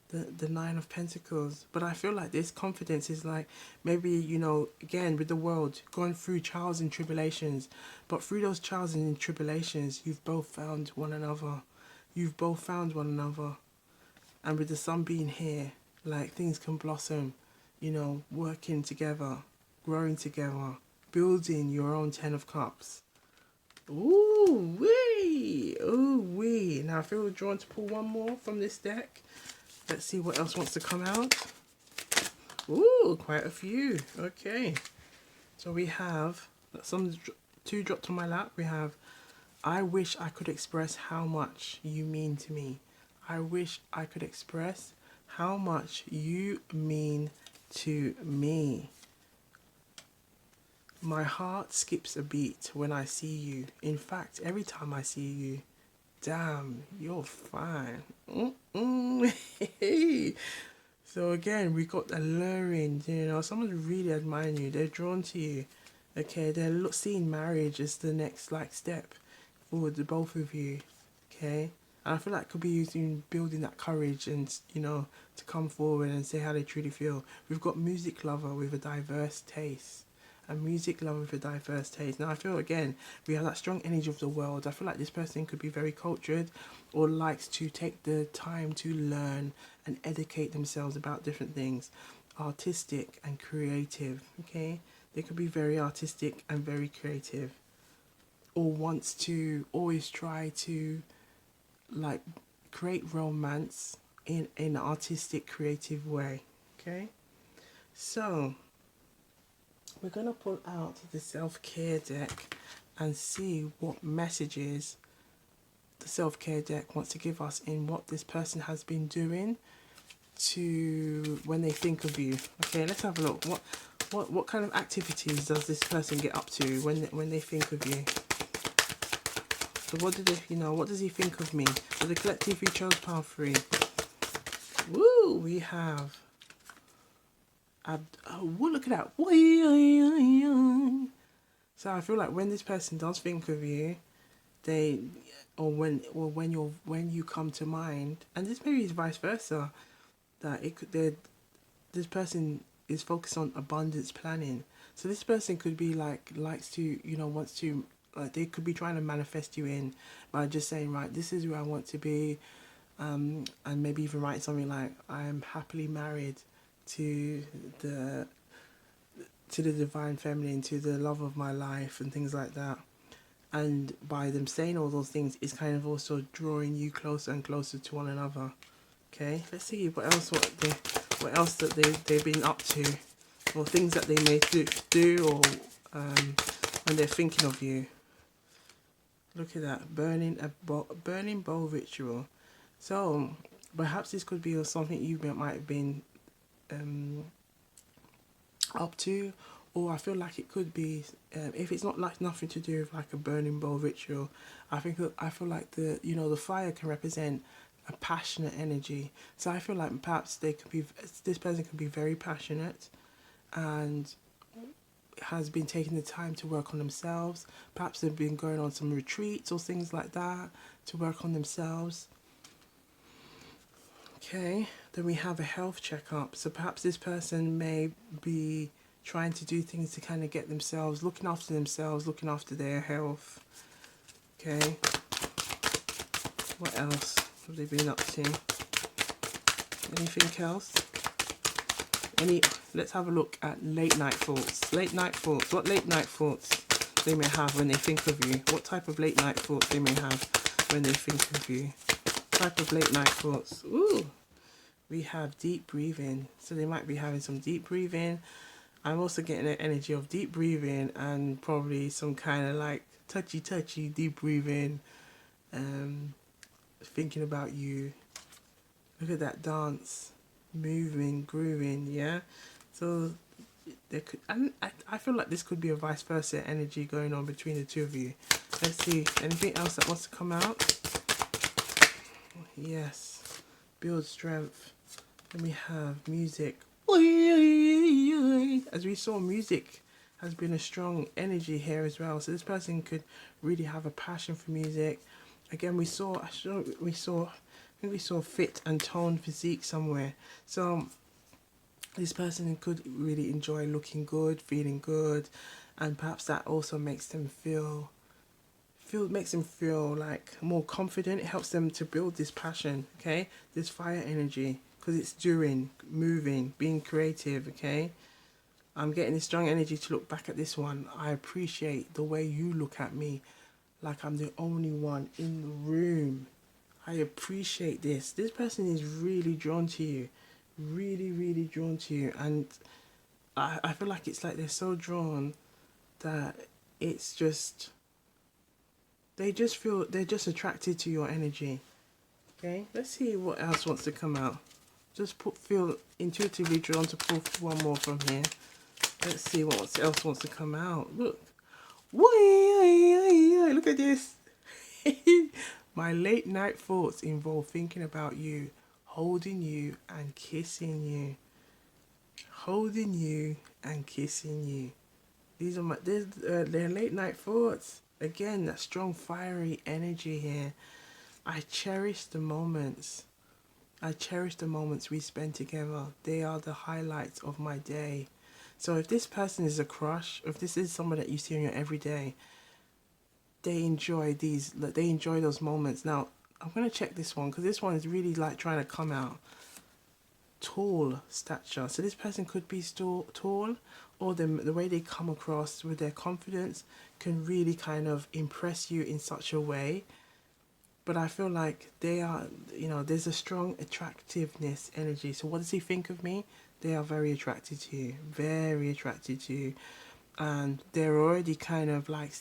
The Nine of Pentacles. But I feel like this confidence is like, maybe, you know, again, with the World, going through trials and tribulations. But through those trials and tribulations, you've both found one another. You've both found one another. And with the Sun being here, like, things can blossom, you know, working together, growing together, building your own Ten of Cups. Ooh wee! Ooh wee! Now I feel drawn to pull one more from this deck. Let's see what else wants to come out. Ooh, quite a few. Okay. So we have, two dropped on my lap. We have, I wish I could express how much you mean to me. I wish I could express how much you mean to me. My heart skips a beat when I see you. In fact, every time I see you, damn, you're fine. So again, we got alluring, you know, someone's really admiring you. They're drawn to you. Okay, they're seeing marriage as the next like step forward, the both of you. Okay, And I feel like it could be used in building that courage and, to come forward and say how they truly feel. We've got music lover with a diverse taste. A music lover with a diverse taste. Now I feel again we have that strong energy of the world. I feel like this person could be very cultured or likes to take the time to learn and educate themselves about different things. Artistic and creative, okay? They could be very artistic and very creative. Or wants to always try to like create romance in an artistic creative way. Okay, so we're gonna pull out the self-care deck and see what messages the self-care deck wants to give us in what this person has been doing to when they think of you. Okay, let's have a look. What kind of activities does this person get up to when they think of you? So what do they, what does he think of me? So the collective, we chose pile 3. Woo! We have. Oh, look at that! So I feel like when this person does think of you, they, or when you come to mind, and this maybe is vice versa, that it could this person is focused on abundance planning. So this person could be likes to, wants to, they could be trying to manifest you in by just saying, right, this is where I want to be, and maybe even write something like, I am happily married to the divine feminine, to the love of my life, and things like that. And by them saying all those things, it's kind of also drawing you closer and closer to one another. Okay, let's see what else that they've been up to, or things that they may do or when they're thinking of you. Look at that, burning bowl ritual. So perhaps this could be something you might have been up to, or I feel like it could be if it's not like nothing to do with like a burning bowl ritual. I feel like the fire can represent a passionate energy. So I feel like perhaps this person could be very passionate and has been taking the time to work on themselves. Perhaps they've been going on some retreats or things like that to work on themselves. Okay, then we have a health checkup. So perhaps this person may be trying to do things to kind of get themselves, looking after themselves, looking after their health. Okay, what else have they been up to? Anything else? Let's have a look at late night thoughts. Late night thoughts. What late night thoughts they may have when they think of you? What type of late night thoughts they may have when they think of you? Type of late night thoughts. Ooh, we have deep breathing. So they might be having some deep breathing. I'm also getting an energy of deep breathing and probably some kind of like touchy deep breathing. Thinking about you. Look at that dance, moving, grooving. Yeah. So there could, and I feel like this could be a vice versa energy going on between the two of you. Let's see, anything else that wants to come out? Yes, build strength. Then we have music. As we saw, music has been a strong energy here as well. So this person could really have a passion for music. Again, I think we saw fit and toned physique somewhere. So this person could really enjoy looking good, feeling good, and perhaps that also makes them feel like more confident. It helps them to build this passion, okay, this fire energy, because it's doing, moving, being creative. Okay, I'm getting this strong energy to look back at this one. I appreciate the way you look at me like I'm the only one in the room. I appreciate this. This person is really drawn to you, really drawn to you, and I feel like it's like they're so drawn that it's just, they're just attracted to your energy. Okay, let's see what else wants to come out. Just feel intuitively drawn to pull one more from here. Let's see what else wants to come out. Look, look at this. My late night thoughts involve thinking about you, holding you and kissing you. Holding you and kissing you. These are they're late night thoughts. Again, that strong fiery energy here. I cherish the moments. I cherish the moments we spend together. They are the highlights of my day. So if this person is a crush, if this is someone that you see in your everyday, they enjoy they enjoy those moments. Now, I'm going to check this one because this one is really like trying to come out. Tall stature. So this person could be tall, or the way they come across with their confidence can really kind of impress you in such a way. But I feel like they are, there's a strong attractiveness energy. So what does he think of me? They are very attracted to you, very attracted to you. And they're already kind of like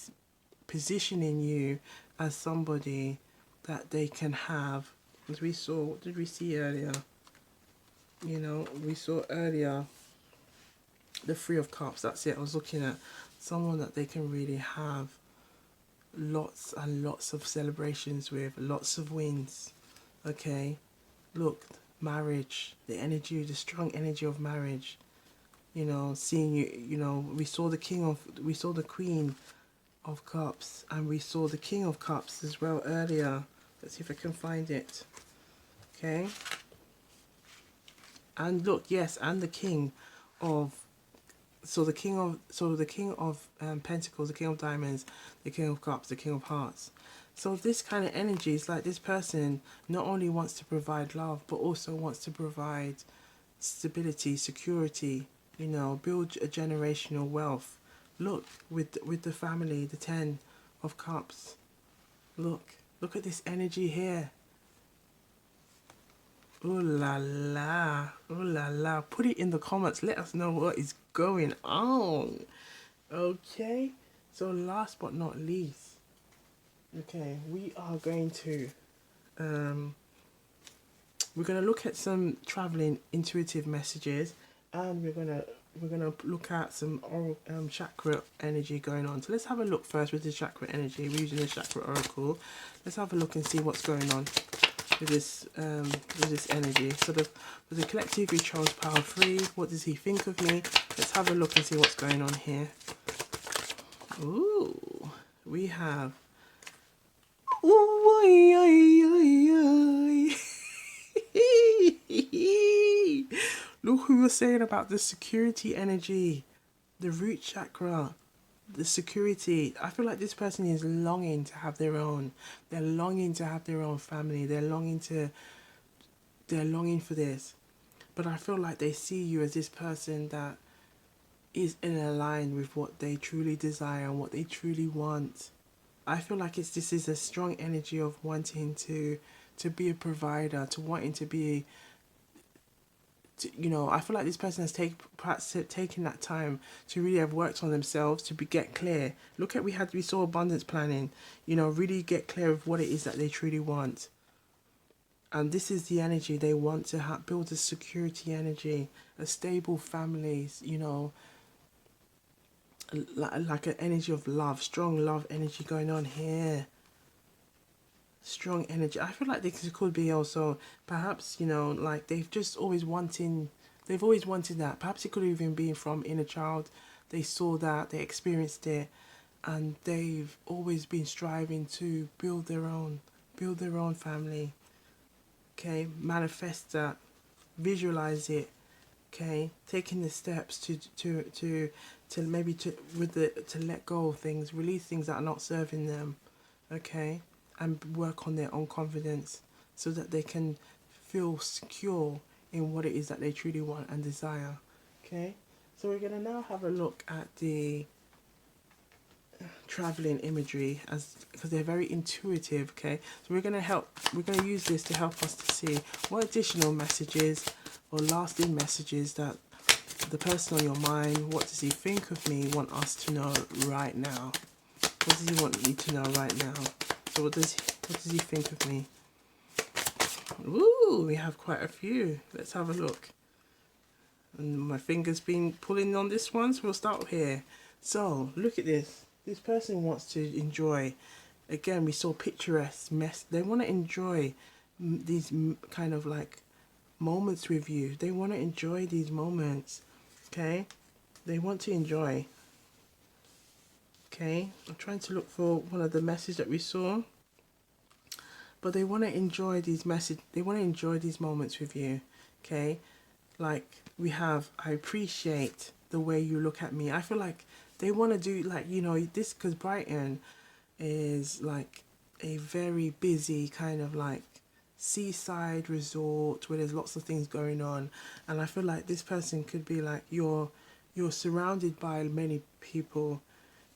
positioning you as somebody that they can have. As we saw, what did we see earlier? We saw earlier the Three of Cups. That's it. I was looking at someone that they can really have lots and lots of celebrations with, lots of wins. Okay, look, marriage, the strong energy of marriage. Seeing you. We saw the Queen of Cups, and we saw the King of Cups as well earlier. Let's see if I can find it. Okay. And look, yes, and the King of the King of Pentacles, the King of Diamonds, the King of Cups, the King of Hearts. So this kind of energy is like this person not only wants to provide love, but also wants to provide stability, security, build a generational wealth. Look, with the family, the Ten of Cups. Look at this energy here. Ooh la la, ooh la la. Put it in the comments. Let us know what is going on. Okay. So last but not least, okay, we are going to we're gonna look at some traveling intuitive messages, and we're gonna look at some oral, chakra energy going on. So let's have a look first with the chakra energy. We're using the chakra oracle. Let's have a look and see what's going on with this energy. So for the collective, we chose power 3. What does he think of me? Let's have a look and see what's going on here. Ooh, we have. Ooh, oy, oy, oy, oy. Look who was saying about the security energy, the root chakra, the security. I feel like this person is longing to have their own. They're longing to have their own family. They're longing for this. But I feel like they see you as this person that is in line with what they truly desire and what they truly want. I feel like this is a strong energy of wanting to be a provider, to wanting to be, I feel like this person has perhaps taken that time to really have worked on themselves, to get clear. Look at, we saw abundance planning, really get clear of what it is that they truly want. And this is the energy they want to build, a security energy, a stable families, like an energy of love, strong love energy going on here. Strong energy. I feel like this could be also perhaps, like they've always wanted that. Perhaps it could even be from inner child. They saw that, they experienced it, and they've always been striving to build their own family. Okay, manifest that, visualize it. Okay, taking the steps to let go of things, release things that are not serving them. Okay, and work on their own confidence so that they can feel secure in what it is that they truly want and desire. Okay, so we're going to now have a look at the traveling imagery, because they're very intuitive. Okay, so we're going to use this to help us to see what additional messages or lasting messages that the person on your mind, what does he think of me, want us to know right now. What does he want me to know right now? So what does he think of me? Ooh, we have quite a few. Let's have a look. And my finger's been pulling on this one, so we'll start here. So look at this. This person wants to enjoy. Again, we saw picturesque mess. They want to enjoy these kind of like moments with you. They want to enjoy these moments. Okay, they want to enjoy. Okay, I'm trying to look for one of the messages that we saw. but they want to enjoy these they want to enjoy these moments with you. Okay, like we have, I appreciate the way you look at me. I feel like they want to do, like, you know, this, because Brighton is like a very busy kind of like seaside resort where there's lots of things going on, and I feel like this person could be like, you're surrounded by many people,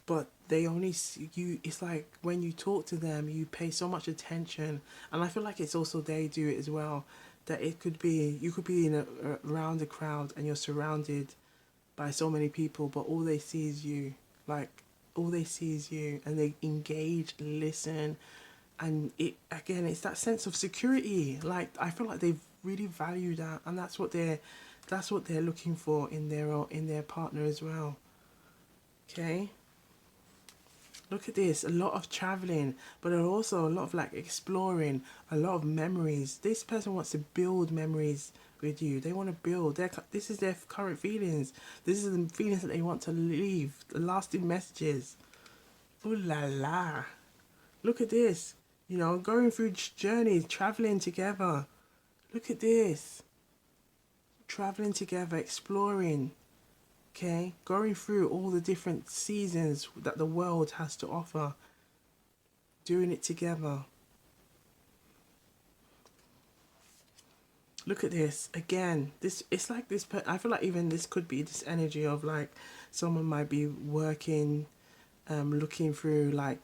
but they only see you. It's like when you talk to them, you pay so much attention, and I feel like it's also they do it as well. That it could be, you could be in around a crowd and you're surrounded by so many people, but all they see is you. Like, all they see is you, and they engage, listen, and it, again, it's that sense of security. Like, I feel like they really value that, and that's what they're looking for in their partner as well. Okay. Look at this, a lot of traveling, but also a lot of like exploring, a lot of memories. This person wants to build memories with you. They want to build this is their current feelings. This is the feelings that they want to leave, the lasting messages. Ooh la la. Look at this. You know, going through journeys, traveling together. Look at this. Traveling together, exploring. Okay, going through all the different seasons that the world has to offer, doing it together. Look at this again. This, it's like this. I feel like even this could be this energy of like someone might be working, looking through like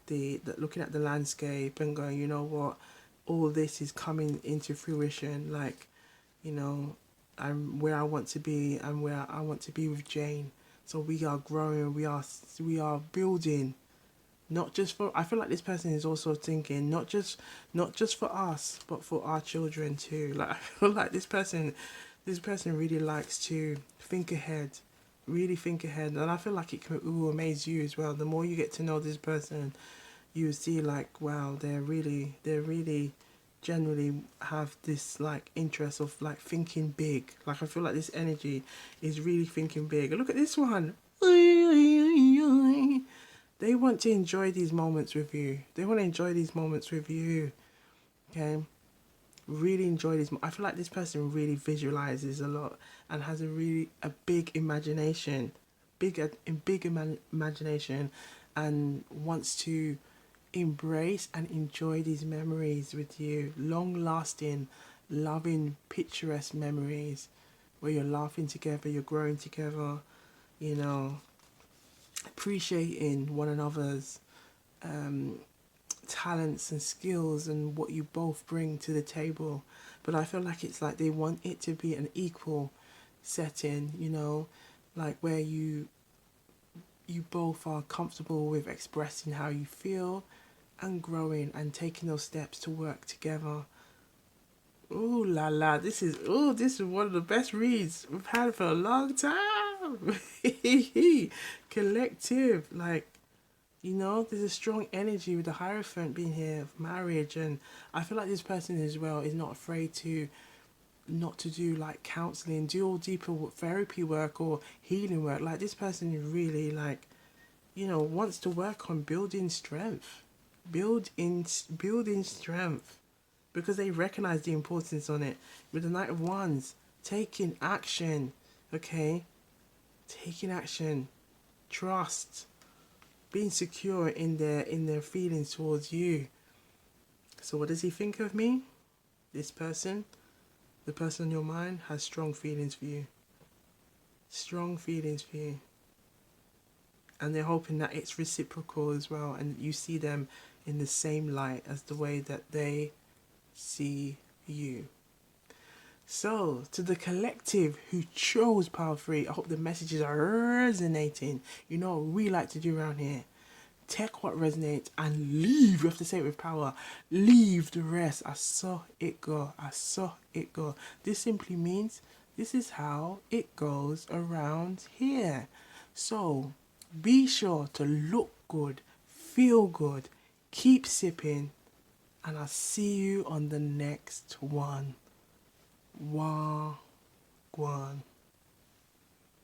looking at the landscape and going, you know what, all this is coming into fruition. Like, you know, I'm where I want to be and where I want to be with Jane. So we are growing. We are building. Not just for, I feel like this person is also thinking not just for us, but for our children too. Like, I feel like this person really likes to think ahead, really think ahead, and I feel like it will amaze you as well. The more you get to know this person, you see like, wow, they're really generally have this like interest of like thinking big. Like, I feel like this energy is really thinking big. Look at this one. They want to enjoy these moments with you. They want to enjoy these moments with you. Okay? Really enjoy these. I feel like this person really visualizes a lot and has a big imagination. Imagination, and wants to embrace and enjoy these memories with you. Long lasting, loving, picturesque memories where you're laughing together, you're growing together, you know, appreciating one another's um, talents and skills and what you both bring to the table. But I feel like it's like they want it to be an equal setting, you know, like where you both are comfortable with expressing how you feel and growing and taking those steps to work together. Ooh la la, this is one of the best reads we've had for a long time. Collective, like, you know, there's a strong energy with the Hierophant being here of marriage, and I feel like this person as well is not afraid to not to do like counseling, do all deeper therapy work or healing work. Like, this person is really like, you know, wants to work on building strength, building strength, because they recognize the importance on it. With the Knight of Wands, taking action, okay, taking action, trust, being secure in their feelings towards you. So what does he think of me? This person, the person in your mind, has strong feelings for you. Strong feelings for you. And they're hoping that it's reciprocal as well, and you see them in the same light as the way that they see you. So, to the collective who chose Power 3, I hope the messages are resonating. You know what we like to do around here. Take what resonates and leave. You have to say it with power. Leave the rest. I saw it go. I saw it go. This simply means this is how it goes around here. So be sure to look good, feel good, keep sipping, and I'll see you on the next one. Wagwan.